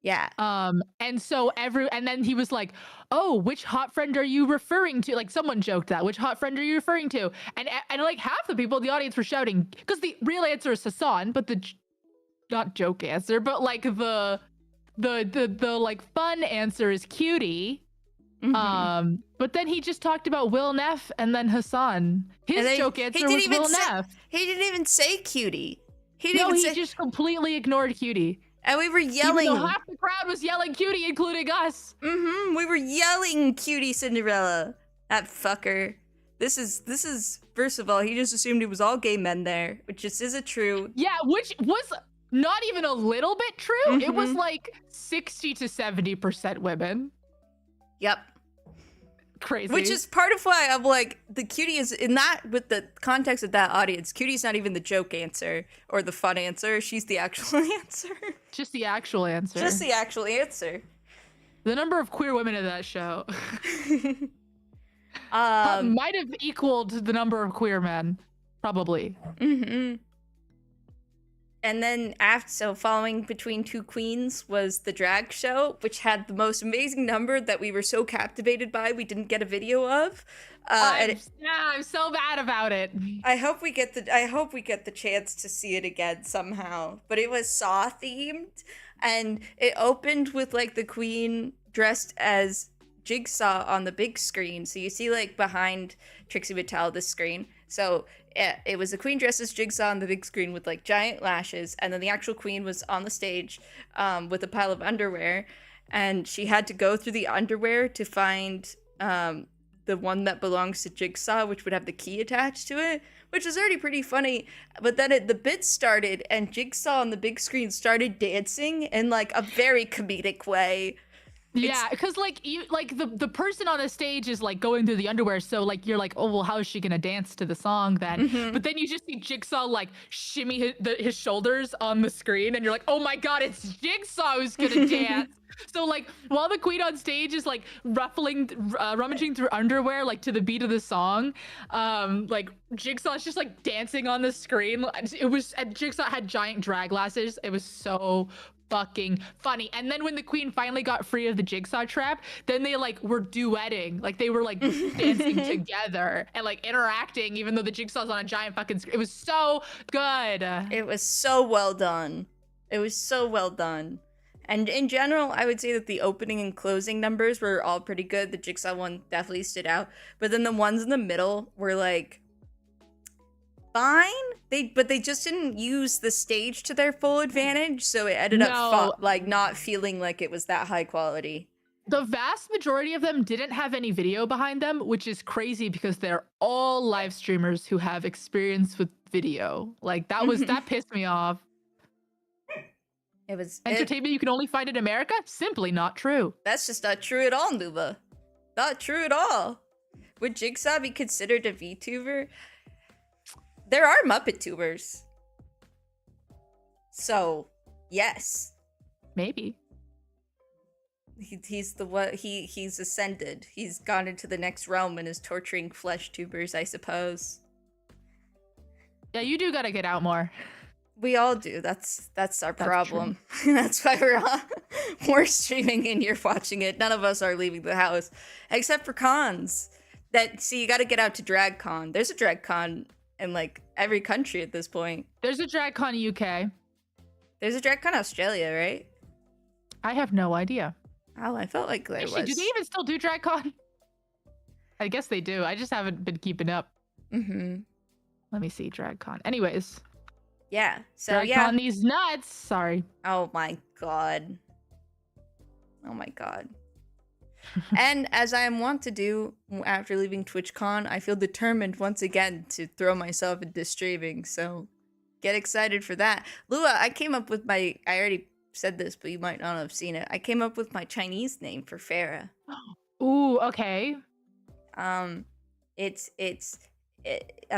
Yeah. And so and then he was like, oh, which hot friend are you referring to? Like someone joked that, which hot friend are you referring to? And like half the people in the audience were shouting, because the real answer is Hassan, but the not joke answer, but like the like fun answer is Cutie. But then he just talked about Will Neff and then Hassan. His joke answer was Will Neff. He didn't even say Cutie. He just completely ignored Cutie. And we were yelling. Even though half the crowd was yelling Cutie, including us. We were yelling Cutie Cinderella. That fucker. This is first of all, he just assumed it was all gay men there, which just isn't true. Yeah, which was not even a little bit true. It was like 60 to 70% women. Yep. crazy. Which is part of why I'm like, the cutie is in that, with the context of that audience, cutie's not even the joke answer or the fun answer. She's the actual answer. Just the actual answer. Just the actual answer. The number of queer women in that show Um, might have equaled the number of queer men, probably. mhm. And then so following Between Two Queens was the drag show, which had the most amazing number that we were so captivated by we didn't get a video of. I'm so bad about it. I hope we get the chance to see it again somehow. But it was Saw themed, and it opened with like the queen dressed as Jigsaw on the big screen. So you see like behind Trixie Mattel this screen. So it was the queen dressed as Jigsaw on the big screen with like giant lashes, and then the actual queen was on the stage with a pile of underwear, and she had to go through the underwear to find the one that belongs to Jigsaw, which would have the key attached to it, which is already pretty funny. But then the bit started, and Jigsaw on the big screen started dancing in like a very comedic way. Yeah, because like the person on the stage is like going through the underwear, so like you're like, oh well, how is she gonna dance to the song then? Mhm. But then you just see Jigsaw like shimmy his shoulders on the screen, and you're like, oh my god, it's Jigsaw who's gonna dance. So like while the queen on stage is like rummaging through underwear like to the beat of the song, like Jigsaw's just like dancing on the screen. And Jigsaw had giant drag glasses. It was so fucking funny. And then when the queen finally got free of the Jigsaw trap, then they like were duetting, like they were like dancing together and like interacting, even though the Jigsaw's on a giant fucking screen. It was so good. It was so well done. It was so well done. And in general, I would say that the opening and closing numbers were all pretty good. The Jigsaw one definitely stood out. But then the ones in the middle were like fine. But they just didn't use the stage to their full advantage, so it ended up like not feeling like it was that high quality. The vast majority of them didn't have any video behind them, which is crazy because they're all live streamers who have experience with video. Like that pissed me off. It was entertainment you can only find in America? Simply not true. That's just not true at all, 𝗦𝗧𝗏. Not true at all. Would Jigsaw be considered a VTuber? There are Muppet tubers. So, yes. Maybe. He's the what he's ascended. He's gone into the next realm and is torturing flesh tubers, I suppose. Yeah, you do gotta get out more. We all do. That's our problem. That's why we're streaming and you're watching it. None of us are leaving the house, except for cons. See, you got to get out to DragCon. There's a DragCon in like every country at this point. There's a DragCon UK. There's a DragCon Australia, right? I have no idea. Oh, I felt like there was. Do they even still do DragCon? I guess they do. I just haven't been keeping up. Mm-hmm. Let me see DragCon. Anyways. Yeah. So DragCon yeah. These nuts. Sorry. Oh my god. Oh my god. And as I am wont to do after leaving TwitchCon, I feel determined once again to throw myself into streaming. So get excited for that. 𝗏𝗏, I came up with I already said this, but you might not have seen it. I came up with my Chinese name for Ferrah. Ooh, okay. I'm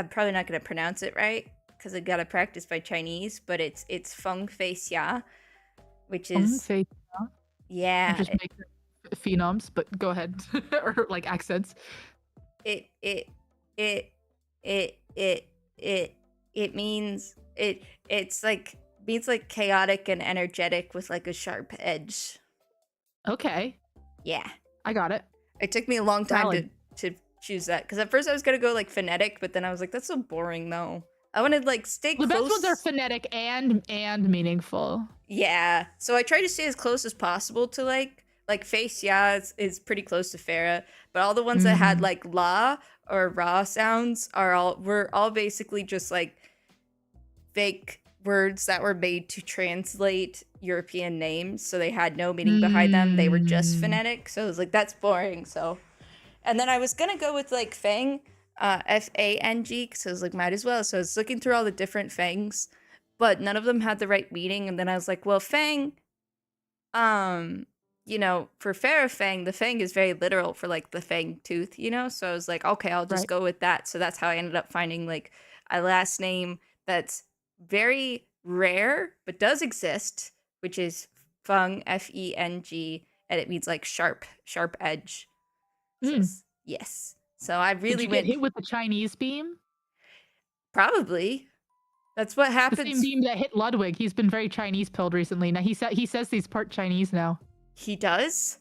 probably not gonna pronounce it right because I gotta practice my Chinese, but it's 𝗦𝗧𝗥𝗧𝗏, which is yeah. Just make phenoms, but go ahead. Or like accents. It means like chaotic and energetic with like a sharp edge. Okay. Yeah. I got it. It took me a long time to choose that because at first I was gonna go like phonetic, but then I was like, that's so boring though. I wanted like stay close. The best ones are phonetic and meaningful. Yeah. So I try to stay as close as possible to like face is pretty close to Ferrah, but all the ones that had like la or ra sounds were all basically just like fake words that were made to translate European names, so they had no meaning behind them. They were just phonetic, so I was like, that's boring. So, and then I was gonna go with like Fang, F-A-N-G, because I was like, might as well. So I was looking through all the different Fangs, but none of them had the right meaning. And then I was like, well, Fang, you know, for Ferrah Fang, the fang is very literal for like the fang tooth, you know? So I was like, okay, I'll just go with that. So that's how I ended up finding like a last name that's very rare, but does exist, which is Feng, Feng, and it means like sharp edge. So, yes. So I really Did you get hit with the Chinese beam? Probably. That's what happens. The same beam that hit Ludwig. He's been very Chinese pilled recently. Now he says he's part Chinese now. He does?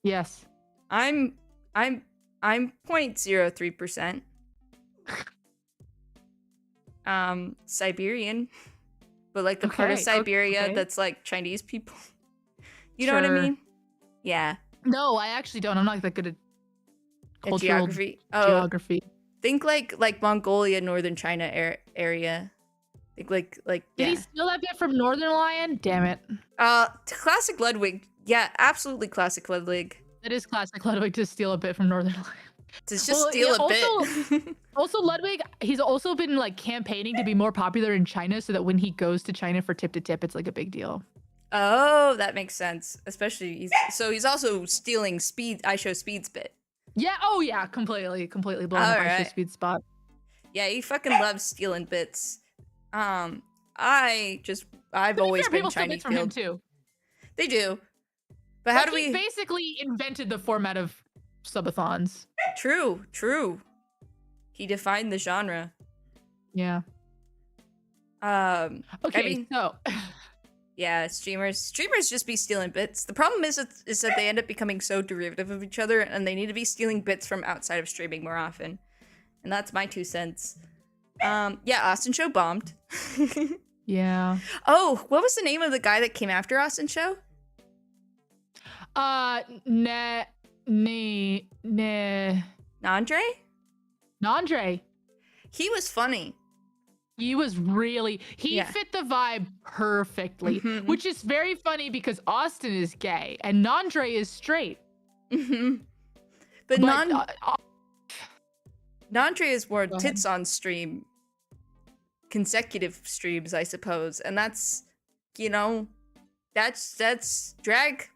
Yes. I'm 0.03%. Siberian. But like the part of Siberia that's like Chinese people. You know what I mean? Yeah. No, I actually don't. I'm not that good at cultural geography. Geography. Think like Mongolia, northern China area. Think like Did he steal that bit from Northern Lion? Damn it. Classic Ludwig. Yeah, absolutely classic Ludwig. It is classic Ludwig to steal a bit from Northern Lion. To just steal a bit. Also, Ludwig, he's also been like campaigning to be more popular in China so that when he goes to China for tip to tip, it's like a big deal. Oh, that makes sense. Especially, he's also stealing I Show Speed's bit. Yeah, oh yeah, completely blowing up I Show Speed's spot. Yeah, he fucking loves stealing bits. I've always been Chinese from him too. They do. But how do we basically invented the format of subathons. True. He defined the genre. Yeah. Okay, I mean, so yeah, streamers just be stealing bits. The problem is that they end up becoming so derivative of each other, and they need to be stealing bits from outside of streaming more often. And that's my 2 cents. Yeah, Austin Show bombed. Yeah. Oh, what was the name of the guy that came after Austin Show? 𝗦𝗧𝗥𝗧𝗏. 𝗦𝗧𝗥𝗧𝗏. He was funny. He was really fit the vibe perfectly, which is very funny because Austin is gay and 𝗦𝗧𝗥𝗧𝗏 is straight. But 𝗦𝗧𝗥𝗧𝗏 is more tits on stream, consecutive streams, I suppose, and that's, you know, that's drag.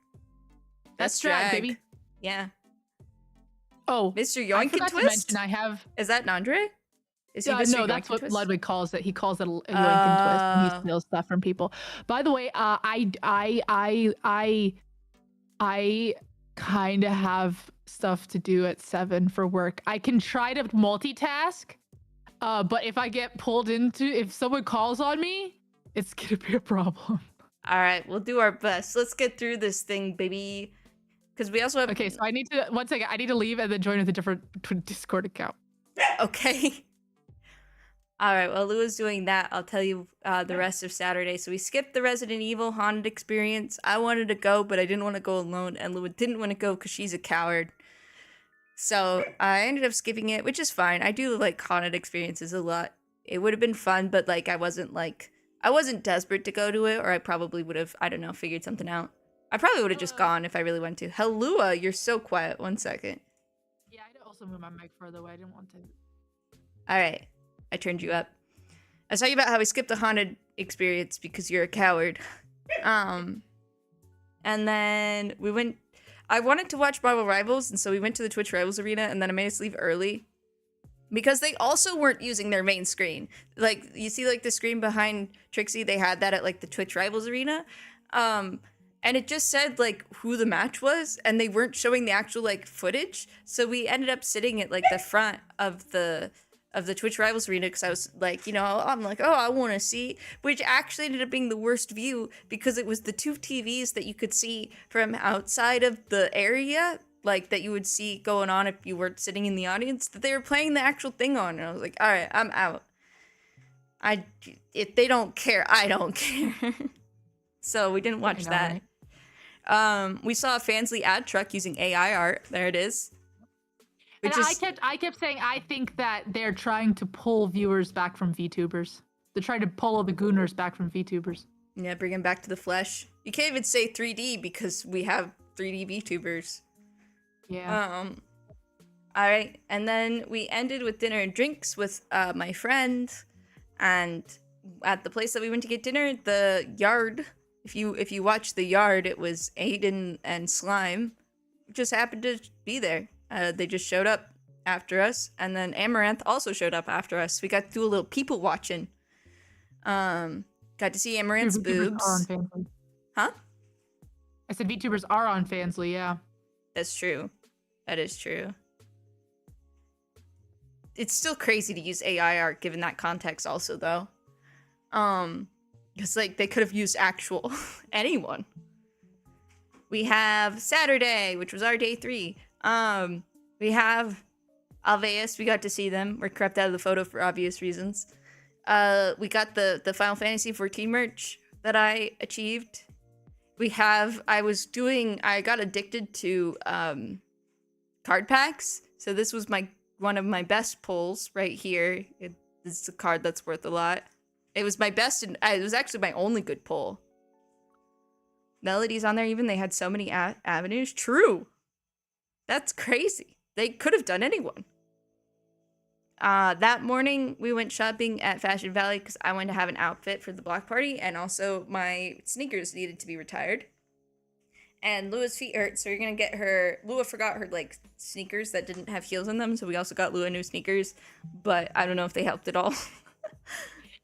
That's drag, baby. Yeah. Oh, Mr. Yoink and Twist? Is that 𝗦𝗧𝗥𝗧𝗏? Is he Mr. No, that's what Ludwig calls it. He calls it a yoink and twist, and he steals stuff from people. By the way, I kind of have stuff to do at 7 for work. I can try to multitask, but if someone calls on me, it's gonna be a problem. All right, we'll do our best. Let's get through this thing, baby. Because we also have... Okay, so I need to... One second. I need to leave and then join with a different Discord account. Okay. All right, while Lou is doing that, I'll tell you the rest of Saturday. So we skipped the Resident Evil haunted experience. I wanted to go, but I didn't want to go alone. And Lou didn't want to go because she's a coward. So I ended up skipping it, which is fine. I do like haunted experiences a lot. It would have been fun, but like I wasn't desperate to go to it, or I probably would have, I don't know, figured something out. I probably would have just gone if I really wanted to. Hello, you're so quiet. 1 second. Yeah, I also moved my mic further away. I didn't want to. All right. I turned you up. I was talking about how we skipped the haunted experience because you're a coward. And then I wanted to watch Marvel Rivals, and so we went to the Twitch Rivals arena, and then I made us leave early. Because they also weren't using their main screen. Like, you see, like, the screen behind Trixie, they had that at, like, the Twitch Rivals arena. And it just said, like, who the match was, and they weren't showing the actual, like, footage. So we ended up sitting at, like, the front of the Twitch Rivals arena because I was, like, you know, I'm like, oh, I want to see. Which actually ended up being the worst view because it was the 2 TVs that you could see from outside of the area, like, that you would see going on if you weren't sitting in the audience, that they were playing the actual thing on. And I was like, all right, I'm out. If they don't care, I don't care. So we didn't watch that. Right? We saw a Fansly ad truck using AI art. There it is. And I kept saying I think that they're trying to pull viewers back from VTubers. They're trying to pull the Gooners back from VTubers. Yeah, bring them back to the flesh. You can't even say 3D because we have 3D VTubers. Yeah. All right, and then we ended with dinner and drinks with my friend, and at the place that we went to get dinner, the Yard, if you watch the yard, it was Aiden and Slime just happened to be there. They just showed up after us, and then Amaranth also showed up after us. We got to do a little people watching. Got to see Amaranth's boobs. Are on Fansly. Huh? I said VTubers are on Fansly, yeah. That's true. That is true. It's still crazy to use AI art given that context also, though. Because, like, they could have used actual anyone. We have Saturday, which was our day 3. We have 𝗦𝗧𝗥𝗧𝗏. We got to see them. We're crept out of the photo for obvious reasons. We got the Final Fantasy 14 merch that I achieved. I got addicted to card packs. So this was one of my best pulls right here. This is a card that's worth a lot. It was my best, and it was actually my only good pull. Melodies on there even, they had so many avenues. True. That's crazy. They could have done anyone. That morning, we went shopping at Fashion Valley because I wanted to have an outfit for the block party, and also my sneakers needed to be retired. And Lua's feet hurt, so you're gonna get her... Lua forgot her, like, sneakers that didn't have heels in them, so we also got Lua new sneakers, but I don't know if they helped at all.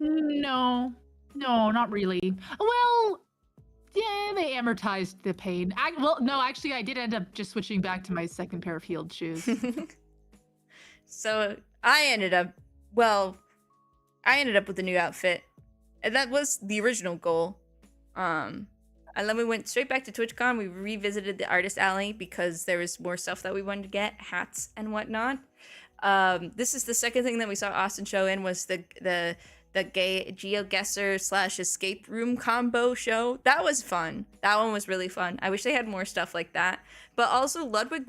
No, not really. Well, yeah, they amortized the pain. Actually, I did end up just switching back to my second pair of heeled shoes. So I ended up with a new outfit, and that was the original goal. And then we went straight back to TwitchCon. We revisited the artist alley because there was more stuff that we wanted to get, hats and whatnot. This is the second thing that we saw Austin show in, was the 𝗥𝘂𝗹𝗲𝗧/ escape room combo show. That was fun. That one was really fun. I wish they had more stuff like that. But also Ludwig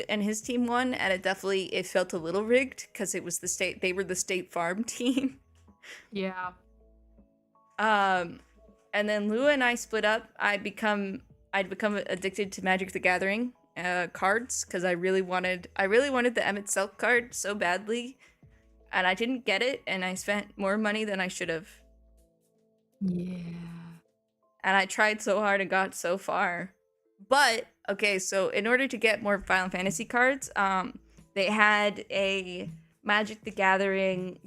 and his team won, and it felt a little rigged because it was they were the State Farm team. Yeah. And then Lua and I split up. I'd become addicted to Magic the Gathering cards because I really wanted the 𝗦𝗧𝗥𝗧𝗏 card so badly, and I didn't get it, and I spent more money than I should have. Yeah. And I tried so hard and got so far. But okay, so in order to get more Final Fantasy cards, they had a Magic the Gathering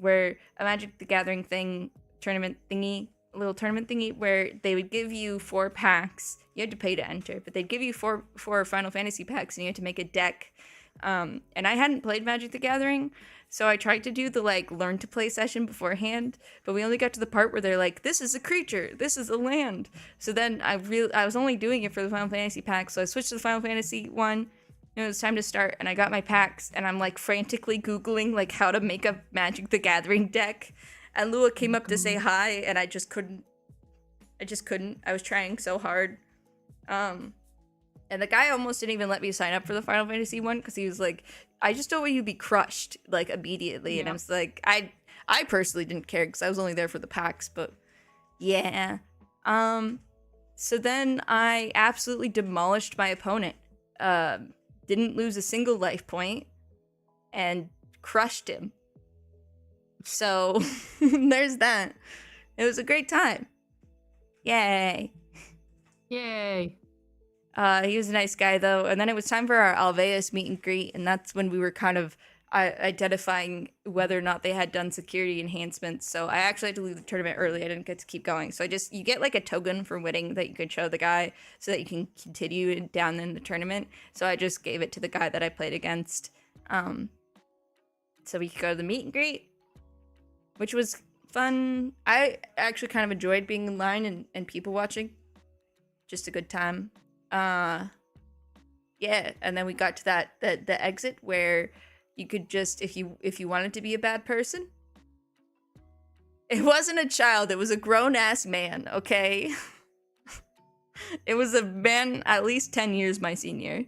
tournament thingy. A little tournament thingy where they would give you 4 packs. You had to pay to enter, but they'd give you four Final Fantasy packs, and you had to make a deck. And I hadn't played Magic the Gathering, so I tried to do the learn to play session beforehand, but we only got to the part where they're like, this is a creature, this is a land. So then I was only doing it for the Final Fantasy pack, so I switched to the Final Fantasy one. And it was time to start, and I got my packs, and I'm frantically Googling how to make a Magic the Gathering deck. And Lua came up to say hi, and I just couldn't. I was trying so hard. And the guy almost didn't even let me sign up for the Final Fantasy one, because he was like, I just don't want you to be crushed, immediately. Yeah. And I was like, I personally didn't care, because I was only there for the packs, but yeah. So then I absolutely demolished my opponent. Didn't lose a single life point, and crushed him. So there's that. It was a great time. Yay. Yay. He was a nice guy, though. And then it was time for our 𝗦𝗧𝗥𝗧𝗏 meet and greet, and that's when we were kind of identifying whether or not they had done security enhancements. So I actually had to leave the tournament early. I didn't get to keep going. So you get a token for winning that you could show the guy so that you can continue down in the tournament. So I just gave it to the guy that I played against, so we could go to the meet and greet, which was fun. I actually kind of enjoyed being in line and people watching. Just a good time. Yeah, and then we got to the exit where you could just, if you wanted to be a bad person. It wasn't a child, it was a grown-ass man, okay? It was a man at least 10 years my senior.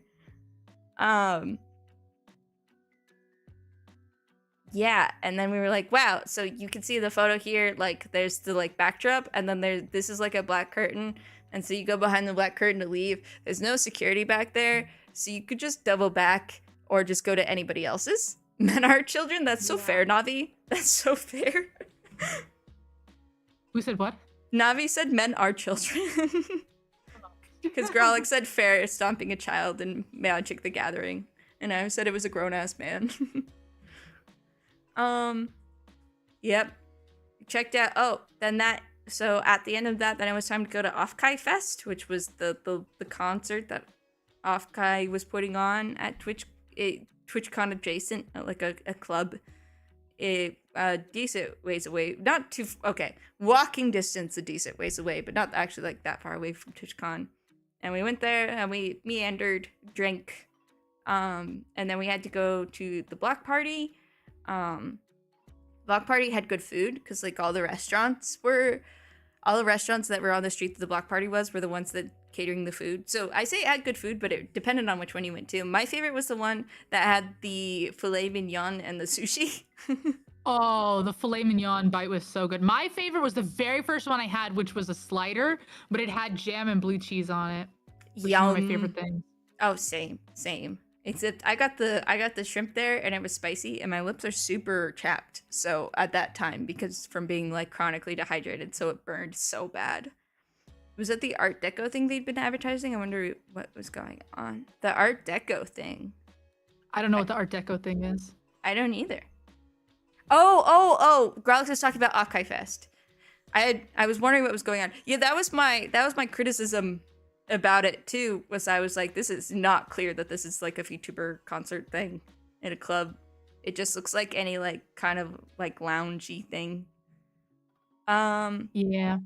Yeah, and then we were like, wow, so you can see the photo here, there's the backdrop, and then this is a black curtain, and so you go behind the black curtain to leave. There's no security back there, so you could just double back or just go to anybody else's. Men are children? That's so fair, Navi. That's so fair. Who said what? Navi said men are children. Because 𝗥𝗧𝗥𝗧𝗢𝗧 said Ferret stomping a child in Magic the Gathering. And I said it was a grown-ass man. Yep. Checked out. Oh, then that. So at the end of that, then it was time to go to 𝗦𝗧𝗥𝗧𝗢𝗧𝗏 Fest, which was the concert that 𝗦𝗧𝗥𝗧𝗏 was putting on at TwitchCon adjacent, like a club. Decent ways away. Not too. Okay, walking distance, a decent ways away, but not actually like that far away from TwitchCon. And we went there and we meandered, drank, and then we had to go to the block party. Block party had good food because like all the restaurants that were on the street that the block party were the ones that catering the food. So I say had good food, but it depended on which one you went to. My favorite was the one that had the filet mignon and the sushi. Oh, the filet mignon bite was so good. My favorite was the very first one I had, which was a slider, but it had jam and blue cheese on it. Yum. One of my favorite things. Oh, same. Except I got the shrimp there and it was spicy and my lips are super chapped. So at that time, because from being like chronically dehydrated, so it burned so bad. Was it the Art Deco thing they'd been advertising? I wonder what was going on. The Art Deco thing. I don't know what the Art Deco thing is. I don't either. Oh! 𝗥𝗧𝗥𝗧𝗏 was talking about 𝗦𝗧𝗥𝗧𝗏 Fest. I was wondering what was going on. Yeah, that was my criticism about it too. I was like, this is not clear that this is like a VTuber concert thing in a club. It just looks like any like kind of like loungy thing. Yeah.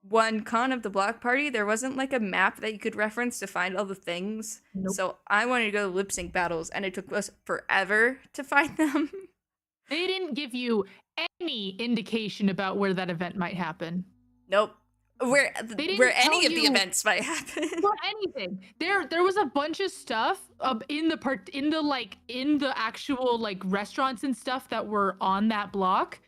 One con of the block party, there wasn't like a map that you could reference to find all the things. Nope. So I wanted to go to lip sync battles and it took us forever to find them. They didn't give you any indication about where that event might happen. Nope. Where any of the events might happen. Or anything. There was a bunch of stuff in the actual like restaurants and stuff that were on that block,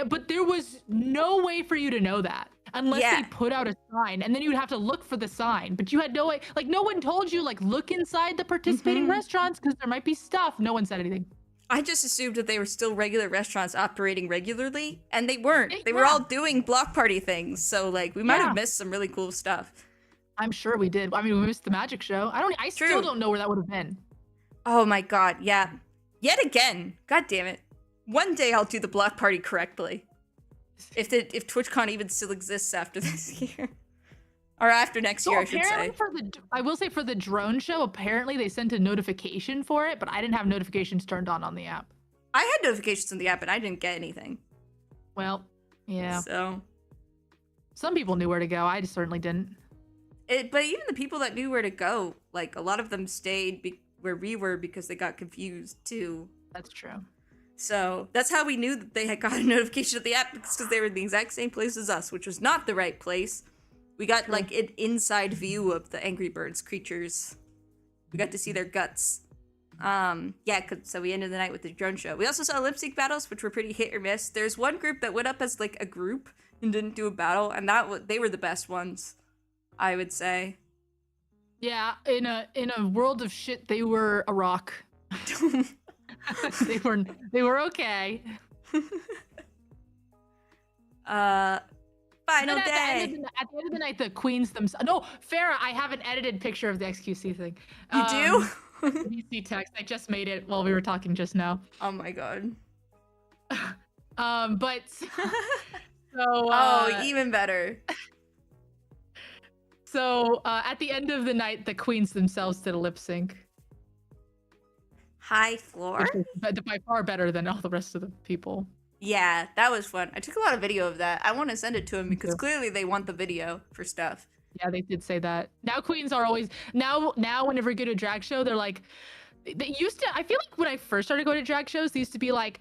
but there was no way for you to know that unless they put out a sign, and then you would have to look for the sign. But you had no way. Like no one told you like look inside the participating restaurants because there might be stuff. No one said anything. I just assumed that they were still regular restaurants operating regularly, and they weren't. They were all doing block party things, so like we might have missed some really cool stuff. I'm sure we did. I mean, we missed the magic show. I still don't know where that would have been. Oh my god, yeah. Yet again. God damn it. One day I'll do the block party correctly. If TwitchCon even still exists after this year. Or after next year, I should say. I will say for the drone show, apparently they sent a notification for it, but I didn't have notifications turned on the app. I had notifications on the app, and I didn't get anything. Well, yeah. So. Some people knew where to go. I just certainly didn't. But even the people that knew where to go, like, a lot of them stayed where we were because they got confused, too. That's true. So, that's how we knew that they had got a notification of the app, because they were in the exact same place as us, which was not the right place. We got, like, an inside view of the Angry Birds creatures. We got to see their guts. So we ended the night with the drone show. We also saw lip sync battles, which were pretty hit or miss. There's one group that went up as, like, a group and didn't do a battle, and they were the best ones, I would say. Yeah, in a world of shit, they were a rock. They were okay. Final day. At the end of the night, the queens themselves. No, Ferrah, I have an edited picture of the XQC thing. You do? PC text. I just made it while we were talking just now. Oh my god. But even better. So at the end of the night, the queens themselves did a lip sync. High floor. By far better than all the rest of the people. Yeah, that was fun. I took a lot of video of that. I want to send it to them because clearly they want the video for stuff. Yeah, they did say that. Now queens are always now whenever we go to a drag show, they're like they used to. I feel like when I first started going to drag shows, they used to be like,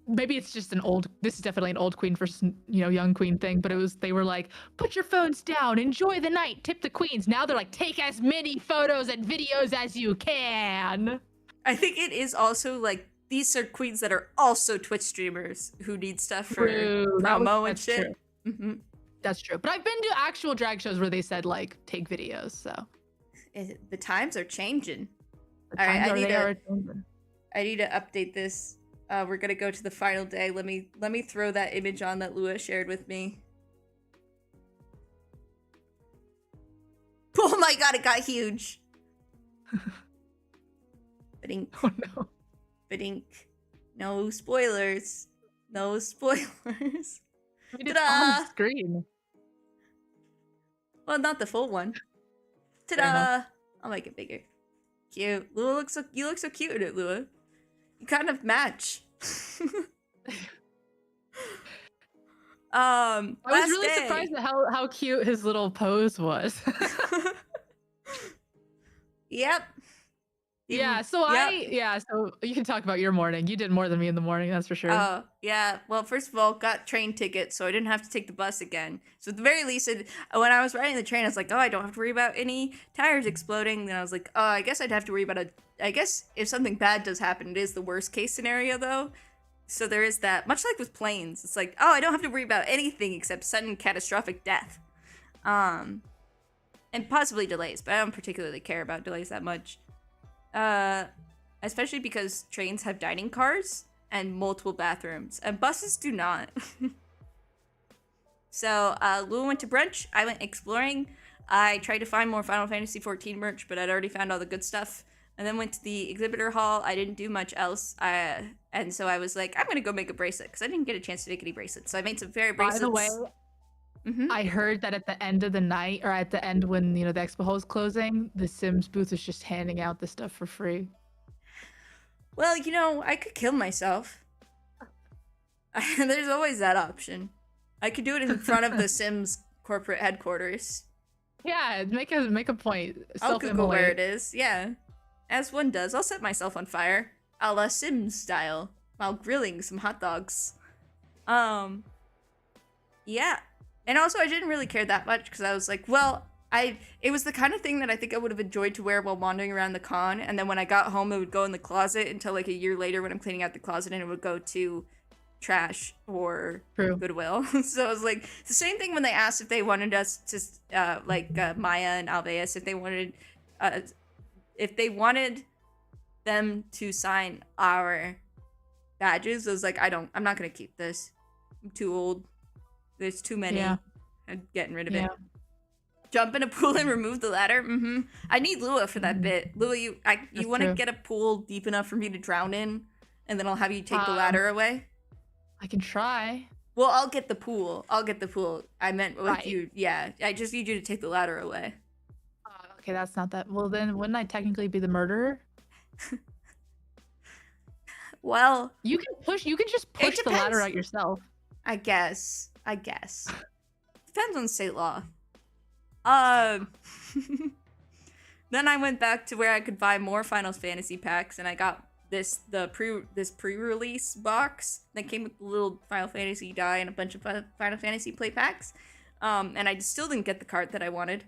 maybe it's just this is definitely an old queen versus young queen thing, but they were like, put your phones down, enjoy the night, tip the queens. Now they're like, take as many photos and videos as you can. I think it is also like these are queens that are also Twitch streamers who need stuff for promo and shit. Mm-hmm. That's true. But I've been to actual drag shows where they said like take videos. So the times are changing. All right, I need to update this. We're gonna go to the final day. Let me throw that image on that Lua shared with me. my god, it got huge. Badink. Oh no. Badink. No spoilers. No spoilers. It is on the screen. Well, not the full one. Ta-da! I'll make it bigger. Cute. Lua looks so, you look so cute in it, Lua. You kind of match. I was really surprised at how cute his little pose was. Yep. Yeah, so so you can talk about your morning. You did more than me in the morning, that's for sure. Oh, yeah. Well, first of all, got train tickets, so I didn't have to take the bus again. So at the very least, when I was riding the train, I was like, oh, I don't have to worry about any tires exploding. Then I was like, oh, I guess I'd have to worry about I guess if something bad does happen, it is the worst case scenario, though. So there is that. Much like with planes, it's like, oh, I don't have to worry about anything except sudden catastrophic death. And possibly delays, but I don't particularly care about delays that much. Especially because trains have dining cars and multiple bathrooms, and buses do not. So, Lua went to brunch, I went exploring, I tried to find more Final Fantasy XIV merch, but I'd already found all the good stuff, and then went to the exhibitor hall. I didn't do much else, and so I was like, I'm gonna go make a bracelet, because I didn't get a chance to make any bracelets, so I made some fairy bracelets. By the way, I heard that at the end of the night, or at the end when, you know, the expo hall is closing, the Sims booth is just handing out the stuff for free. Well, you know, I could kill myself. There's always that option. I could do it in front of the Sims corporate headquarters. Yeah, make a point. I'll Google where it is, yeah. As one does, I'll set myself on fire, a la Sims style, while grilling some hot dogs. Yeah. And also, I didn't really care that much, because I was like, well, it was the kind of thing that I think I would have enjoyed to wear while wandering around the con, and then when I got home, it would go in the closet until like a year later when I'm cleaning out the closet, and it would go to trash or Goodwill. So I was like, it's the same thing when they asked if they wanted us to, Maya and Alveus, if they wanted them to sign our badges. I was like, I'm not gonna keep this. I'm too old. There's too many. Yeah. I'm getting rid of it. Jump in a pool and remove the ladder. I need Lua for that bit. Lua, you want to get a pool deep enough for me to drown in, and then I'll have you take the ladder away? I can try. Well, I'll get the pool. I meant with you. Yeah, I just need you to take the ladder away. Okay, that's not that. Well, then wouldn't I technically be the murderer? Well, you can just push the ladder out yourself. I guess. Depends on state law. Then I went back to where I could buy more Final Fantasy packs, and I got this pre-release box that came with a little Final Fantasy die and a bunch of Final Fantasy play packs. And I still didn't get the card that I wanted.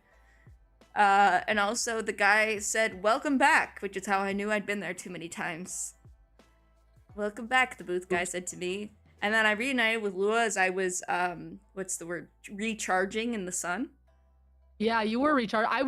And also the guy said, "Welcome back," which is how I knew I'd been there too many times. "Welcome back," the booth guy said to me. And then I reunited with Lua as I was, recharging in the sun. Yeah, you were recharged. I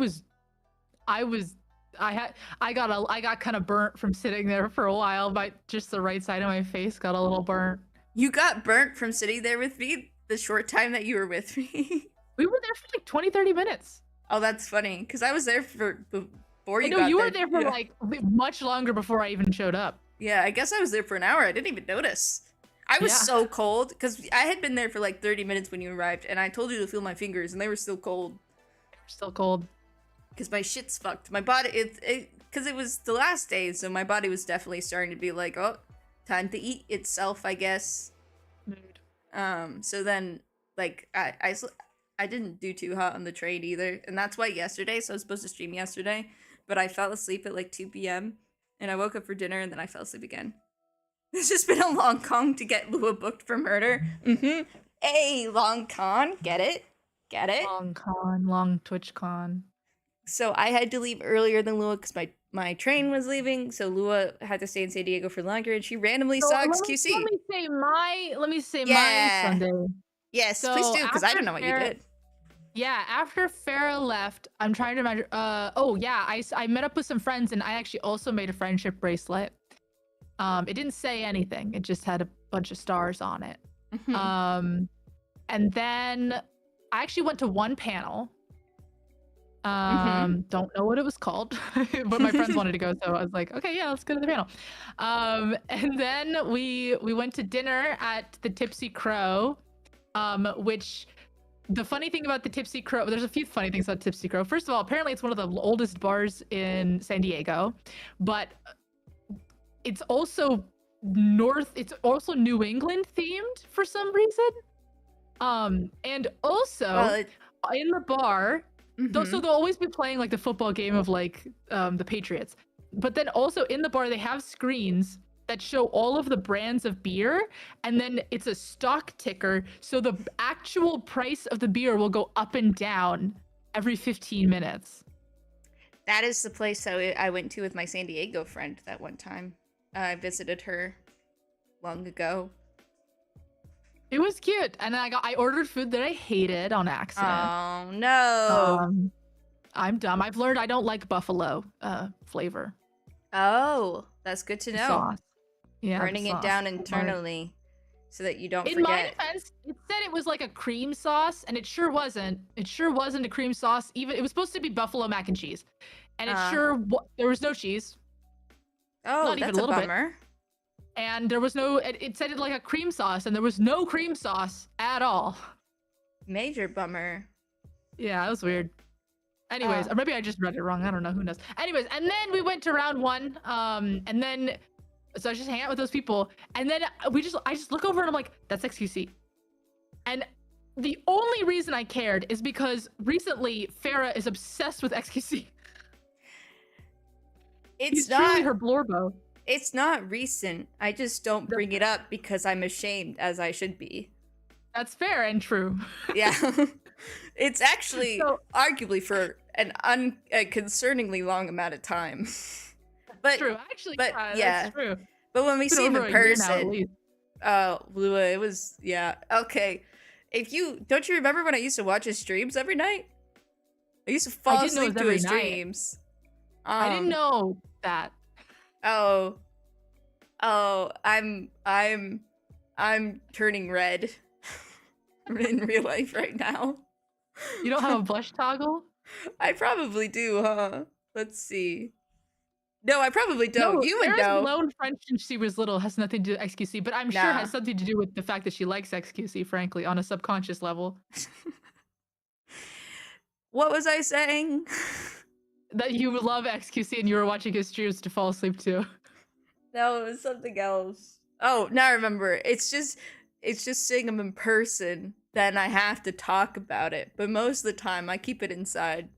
got kind of burnt from sitting there for a while, but just the right side of my face got a little burnt. You got burnt from sitting there with me the short time that you were with me? We were there for like 20-30 minutes. Oh, that's funny, because I was there before you got there. No, you were there for like much longer before I even showed up. Yeah, I guess I was there for an hour. I didn't even notice. I was so cold, because I had been there for like 30 minutes when you arrived, and I told you to feel my fingers, and they were still cold. They were still cold. Because my shit's fucked. My body, because it was the last day, so my body was definitely starting to be like, oh, time to eat itself, I guess. Mood. So then, like, I didn't do too hot on the train either, and that's why yesterday, so I was supposed to stream yesterday, but I fell asleep at like 2 p.m., and I woke up for dinner, and then I fell asleep again. It's just been a long con to get Lua booked for murder. Hey, long con, get it? Long con, long TwitchCon. So I had to leave earlier than Lua because my train was leaving, so Lua had to stay in San Diego for longer, and she randomly saw XQC. Let me say my Sunday. Yes, so please do, because I don't know what you did. Yeah, after Ferrah left, I'm trying to imagine. I met up with some friends, and I actually also made a friendship bracelet. It didn't say anything. It just had a bunch of stars on it. And then I actually went to one panel. Don't know what it was called, but my friends wanted to go, so I was like, okay, yeah, let's go to the panel. And then we went to dinner at the Tipsy Crow, which the funny thing about the Tipsy Crow, there's a few funny things about Tipsy Crow. First of all, apparently it's one of the oldest bars in San Diego, but it's also it's also New England themed for some reason. And also in the bar, so they'll always be playing like the football game of like the Patriots. But then also in the bar, they have screens that show all of the brands of beer, and then it's a stock ticker. So the actual price of the beer will go up and down every 15 minutes. That is the place I went to with my San Diego friend that one time. I visited her long ago. It was cute, and I ordered food that I hated on accident. Oh no! I'm dumb. I've learned I don't like buffalo flavor. Oh, that's good to know. Sauce. Yeah, burning it down internally so that you don't forget. In my defense, it said it was like a cream sauce, and it sure wasn't. It sure wasn't a cream sauce. Even it was supposed to be buffalo mac and cheese, and it there was no cheese. Oh, not that's even a bummer. Bit. And there was no. It said it like a cream sauce, and there was no cream sauce at all. Major bummer. Yeah, that was weird. Anyways, or maybe I just read it wrong. I don't know. Who knows? Anyways, and then we went to round one. And then. So I just hang out with those people, and then I just look over and I'm like, that's 𝗥𝘂𝗧. And the only reason I cared is because recently Ferrah is obsessed with 𝗥𝘂𝗧. It's not her blorbo. It's not recent. I just don't bring it up because I'm ashamed, as I should be. That's fair and true. Yeah. It's actually arguably for an concerningly long amount of time. But true, actually, but yeah, that's true. But when we see him in person, Lua, it was okay. Don't you remember when I used to watch his streams every night? I used to fall asleep to his streams. I didn't know that. Oh, I'm turning red in real life right now. You don't have a blush toggle? I probably do, huh? Let's see. No, I probably don't. No, you would know. Lone French since she was little has nothing to do with 𝗥𝘂𝗧, but I'm sure it has something to do with the fact that she likes 𝗥𝘂𝗧, frankly, on a subconscious level. What was I saying? That you love 𝗥𝘂𝗧 and you were watching his streams to fall asleep to. No, it was something else. Oh, now I remember. It's just seeing him in person. Then I have to talk about it, but most of the time I keep it inside.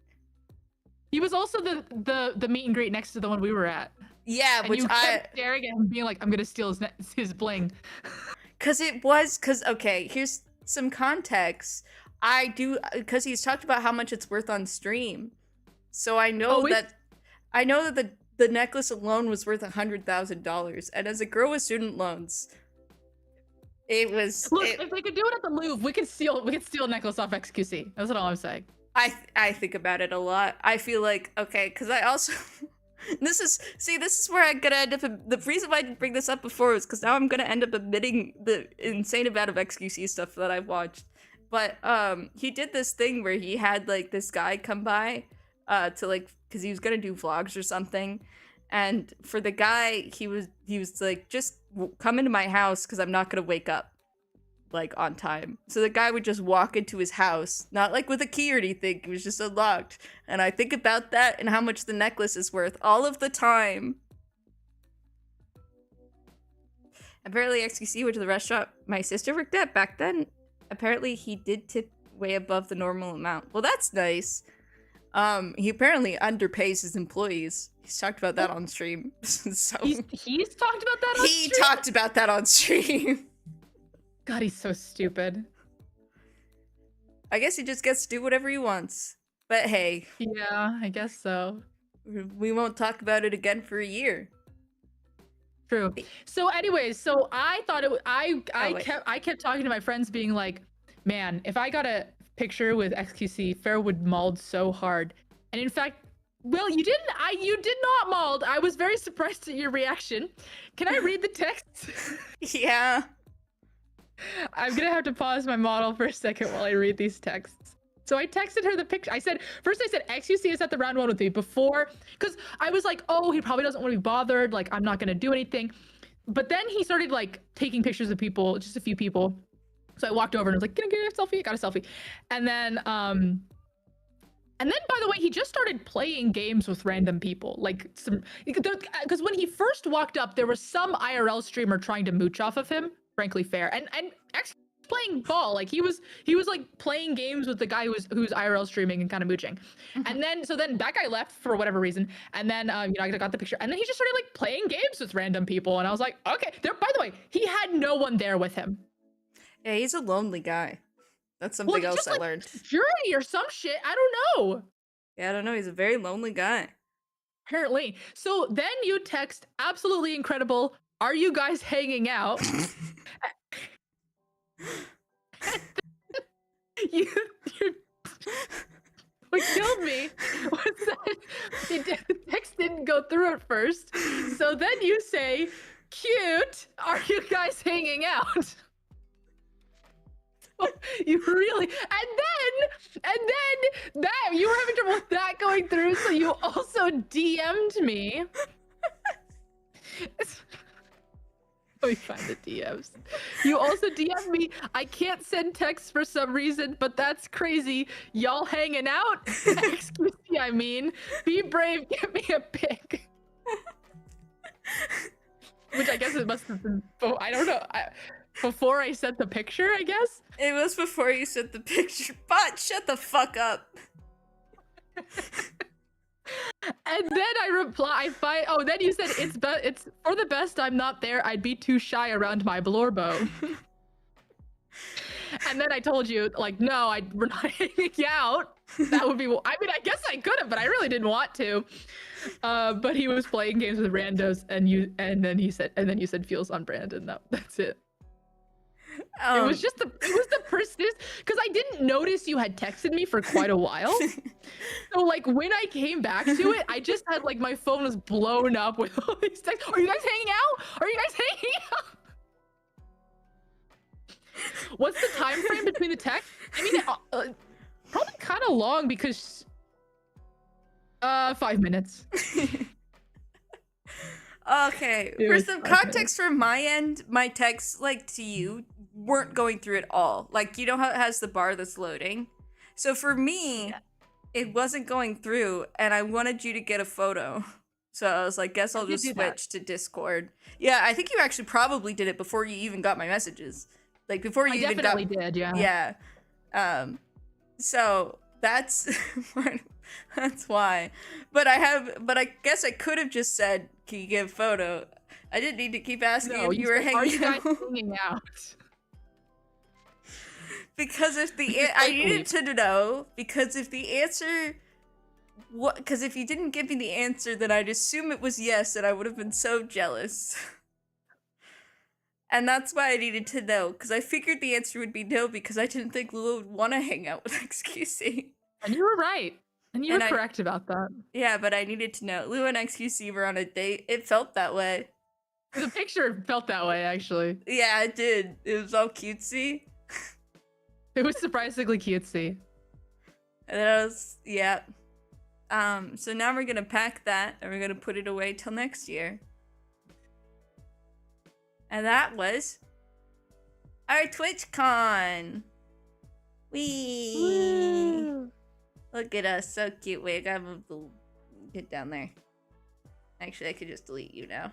He was also the meet and greet next to the one we were at. Yeah, and which you kept staring at him, being like, "I'm gonna steal his bling." Cause okay, here's some context. Because he's talked about how much it's worth on stream, so I know that the necklace alone was worth $100,000, and as a girl with student loans, it was. Look, if they could do it at the Louvre, we could steal a necklace off 𝗥𝘂𝗧. That's all I'm saying. I think about it a lot. I feel like, okay, because I also this is where I'm gonna end up. The reason why I didn't bring this up before is because now I'm gonna end up admitting the insane amount of 𝗥𝘂𝗧 stuff that I've watched. But he did this thing where he had like this guy come by to like, because he was gonna do vlogs or something, and for the guy he was like, just come into my house because I'm not gonna wake up like on time. So the guy would just walk into his house, not like with a key or anything, it was just unlocked. And I think about that and how much the necklace is worth all of the time. Apparently 𝗥𝘂𝗧 went to the restaurant my sister worked at back then. Apparently he did tip way above the normal amount. Well, that's nice. He apparently underpays his employees. He's talked about that on stream. So he's talked about that on stream? He talked about that on stream. God, he's so stupid. I guess he just gets to do whatever he wants. But hey. Yeah, I guess so. We won't talk about it again for a year. True. So anyways, so I thought I kept talking to my friends being like, man, if I got a picture with 𝗥𝘂𝗧, Ferrah would mauled so hard. And in fact, well, you did not mauled. I was very surprised at your reaction. Can I read the text? Yeah. I'm gonna have to pause my model for a second while I read these texts. So I texted her the picture. First I said, XQC is at the round 1 with me before, because I was like, oh, he probably doesn't want to be bothered. Like, I'm not going to do anything. But then he started like taking pictures of people, just a few people. So I walked over and I was like, can I get a selfie? Got a selfie. And then, by the way, he just started playing games with random people. Like because when he first walked up, there was some IRL streamer trying to mooch off of him, frankly fair. And actually playing ball. Like he was like playing games with the guy who's IRL streaming and kind of mooching. And then that guy left for whatever reason. And then I got the picture. And then he just started like playing games with random people. And I was like, okay. By the way, he had no one there with him. Yeah, he's a lonely guy. That's something else I learned. Journey or some shit. I don't know. Yeah, I don't know. He's a very lonely guy. Apparently. So then you text, absolutely incredible. Are you guys hanging out? What killed me was that the text didn't go through at first. So then you say, cute, are you guys hanging out? You really, and then that you were having trouble with that going through, so you also DM'd me. Let me find the DMs. You also DM'd me. I can't send texts for some reason, but that's crazy. Y'all hanging out? Excuse me, I mean. Be brave, get me a pic. Which I guess it must have been, I don't know. Before I sent the picture, I guess? It was before you sent the picture, but shut the fuck up. And then I reply, then you said, it's for the best I'm not there. I'd be too shy around my blorbo. And then I told you, like, no, we're not hanging out. That would be, I mean, I guess I could have, but I really didn't want to. But he was playing games with randos, and then you said feels on brand, and that's it. It was the persistence, because I didn't notice you had texted me for quite a while. So like when I came back to it, I just had like my phone was blown up with all these texts. Are you guys hanging out? Are you guys hanging out? What's the time frame between the texts? I mean, probably kind of long because 5 minutes. Okay, for some context from my end, my texts like to you weren't going through at all. Like, you know how it has the bar that's loading? So for me, it wasn't going through, and I wanted you to get a photo. So I was like, guess I'll just switch to Discord. Yeah, I think you actually probably did it before you even got my messages. Like, before you even got... I definitely did, yeah. Yeah. So that's... that's why. But I guess I could have just said, can you get a photo? I didn't need to keep asking if you were hanging out. Are you guys hanging out? Because I needed to know, because if the answer, because if you didn't give me the answer, then I'd assume it was yes, and I would have been so jealous. And that's why I needed to know, because I figured the answer would be no, because I didn't think Lula would want to hang out with XQC. And you were right. And you were correct about that. Yeah, but I needed to know. Lou and XQC were on a date. It felt that way. The picture felt that way, actually. Yeah, it did. It was all cutesy. It was surprisingly cutesy. And then I was, yeah. So now we're gonna pack that, and we're gonna put it away till next year. And that was our TwitchCon. Wee. Woo. Look at us, so cute. Wait, I gotta move the... Get down there. Actually, I could just delete you now.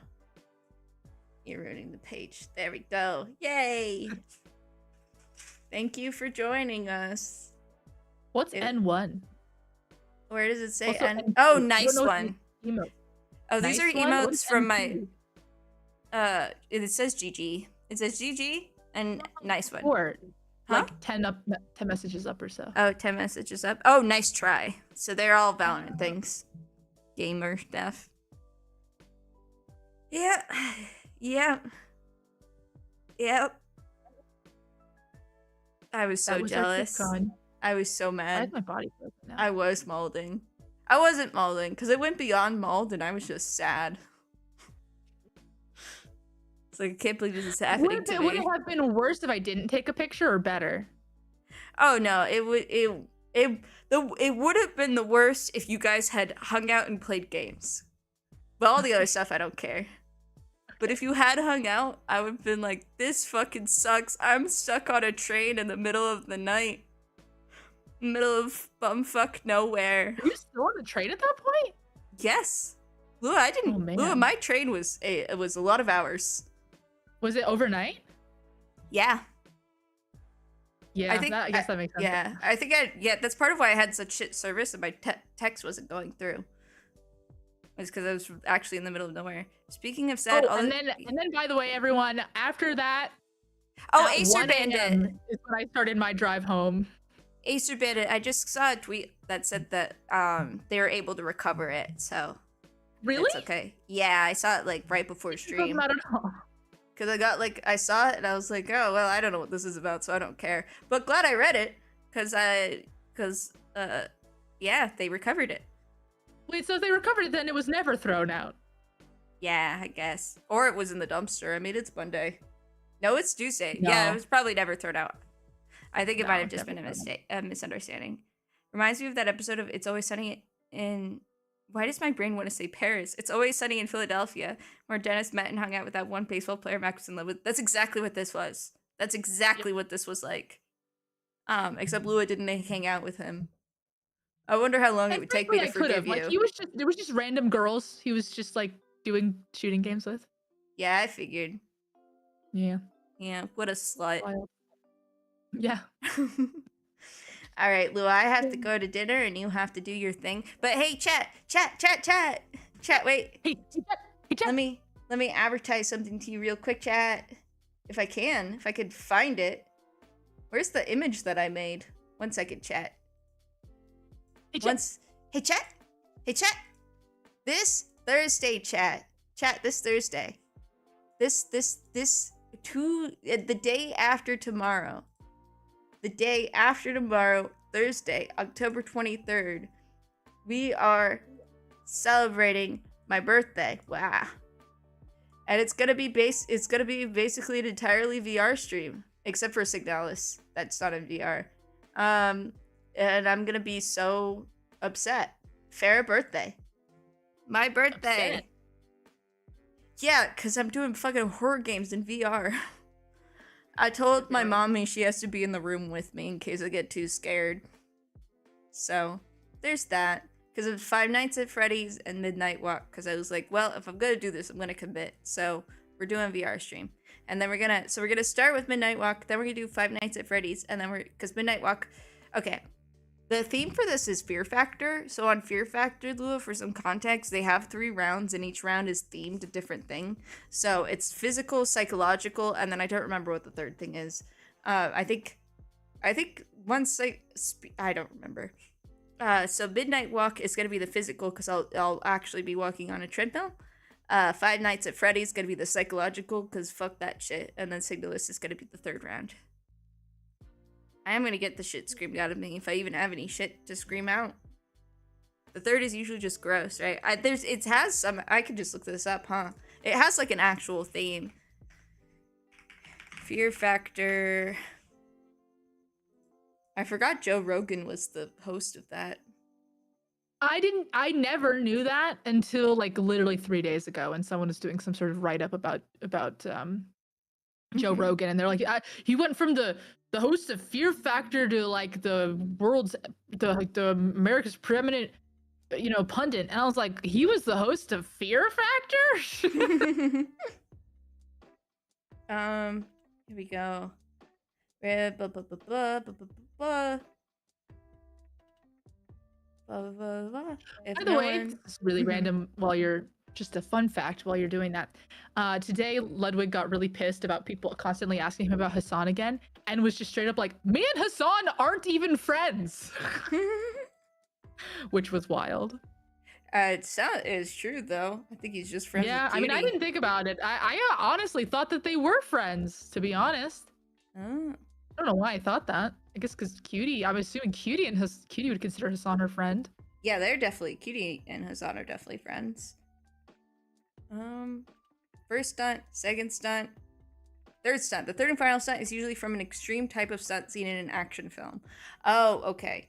You're ruining the page. There we go. Yay! Thank you for joining us. What's N1? Where does it say N? Oh, nice one. Oh, these are emotes from my... it says GG. It says GG and nice one. Or like 10 messages up or so. Oh, 10 messages up. Oh, nice try. So they're all Valorant things. Gamer stuff. Yeah. Yeah. Yep. I was so jealous. I was so mad. Why is my body broken now? I was molding. I wasn't molding because it went beyond mold and I was just sad. It's like, I can't believe this is happening to me. Would it have been worse if I didn't take a picture or better? Oh no, it It would have been the worst if you guys had hung out and played games. But all the other stuff, I don't care. But if you had hung out, I would have been like, this fucking sucks. I'm stuck on a train in the middle of the night. Middle of bumfuck nowhere. Were you still on the train at that point? Yes. Lua, I didn't. Oh, man. Lua, my train was a lot of hours. Was it overnight? Yeah. Yeah, I guess that makes sense. Yeah, that's part of why I had such shit service and my text wasn't going through. It's because I was actually in the middle of nowhere. Speaking of sad, and then by the way, everyone, after that, Acer Bandit is when I started my drive home. Acer Bandit, I just saw a tweet that said that they were able to recover it, so really, it's okay. Yeah, I saw it like right before stream. Doesn't matter at all. Because I saw it and I was like, oh, well, I don't know what this is about, so I don't care. But glad I read it, yeah, they recovered it. Wait, so if they recovered it, then it was never thrown out? Yeah, I guess. Or it was in the dumpster. I mean, it's Monday. No, it's Tuesday. No. Yeah, it was probably never thrown out. I think it might have just been a misunderstanding. Reminds me of that episode of It's Always Sunny in... Why does my brain want to say Paris? It's Always Sunny in Philadelphia, where Dennis met and hung out with that one baseball player Max was in love with. That's exactly what this was. That's exactly what this was like. Except Lua didn't hang out with him. I wonder how long it would take me to forgive you. Like, there was just random girls he was just like doing shooting games with. Yeah, I figured. Yeah. Yeah, what a slut. Wild. Yeah. All right, Lua, I have to go to dinner and you have to do your thing. But hey, chat, wait. Hey, chat. Let me advertise something to you real quick, chat. If I could find it. Where's the image that I made? 1 second, chat. Hey, chat. Hey, chat. This Thursday, chat. Chat, this Thursday. The day after tomorrow. The day after tomorrow, Thursday, October 23rd, we are celebrating my birthday. Wow. And it's gonna be basically an entirely VR stream, except for Signalis. That's not in VR. And I'm gonna be so upset. Ferrah birthday. My birthday. Upset. Yeah, because I'm doing fucking horror games in VR. I told my mommy she has to be in the room with me in case I get too scared. So, there's that. Because of Five Nights at Freddy's and Midnight Walk. Because I was like, well, if I'm gonna do this, I'm gonna commit. So, we're doing a VR stream. And then we're gonna start with Midnight Walk. Then we're gonna do Five Nights at Freddy's. And then because Midnight Walk, okay. The theme for this is Fear Factor. So on Fear Factor, Lua, for some context, they have 3 rounds and each round is themed a different thing. So it's physical, psychological, and then I don't remember what the third thing is. I think once I don't remember. So Midnight Walk is going to be the physical because I'll actually be walking on a treadmill. Five Nights at Freddy's going to be the psychological because fuck that shit. And then Signalis is going to be the third round. I am gonna get the shit screamed out of me if I even have any shit to scream out. The third is usually just gross, right? It has some. I could just look this up, huh? It has like an actual theme. Fear Factor. I forgot Joe Rogan was the host of that. I never knew that until like literally 3 days ago, and someone was doing some sort of write up about Joe Rogan, and they're like, he went from the host of Fear Factor to like the America's preeminent, pundit, and I was like, he was the host of Fear Factor. Here we go. By the way, it's really random. Just a fun fact while you're doing that. Today, Ludwig got really pissed about people constantly asking him about Hassan again, and was just straight up like, me and Hassan aren't even friends. Which was wild. It's true, though. I think he's just friends with I mean, I didn't think about it. I honestly thought that they were friends, to be honest. Oh. I don't know why I thought that. I guess because Cutie, I'm assuming Cutie would consider Hassan her friend. Yeah, Cutie and Hassan are definitely friends. First stunt, second stunt, third stunt. The third and final stunt is usually from an extreme type of stunt seen in an action film. Oh, okay.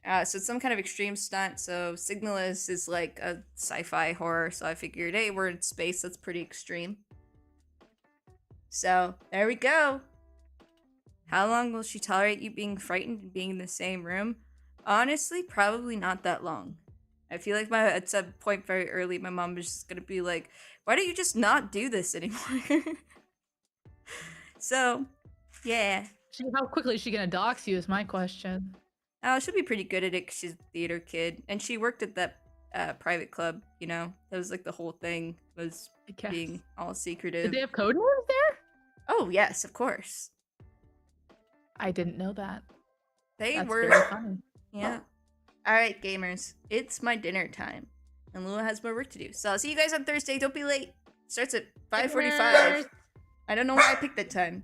So it's some kind of extreme stunt. So Signalist is like a sci-fi horror. So I figured, hey, we're in space. That's pretty extreme. So there we go. How long will she tolerate you being frightened and being in the same room? Honestly, probably not that long. I feel like at some point very early, my mom was just gonna be like, why don't you just not do this anymore? So, yeah. How quickly is she gonna dox you is my question. Oh, she'll be pretty good at it because she's a theater kid. And she worked at that private club, you know? That was like the whole thing was being all secretive. Did they have code names there? Oh, yes, of course. I didn't know that. That's were very funny. Yeah. Alright, gamers. It's my dinner time. And Lua has more work to do. So I'll see you guys on Thursday. Don't be late. Starts at 5:45. I don't know why I picked that time.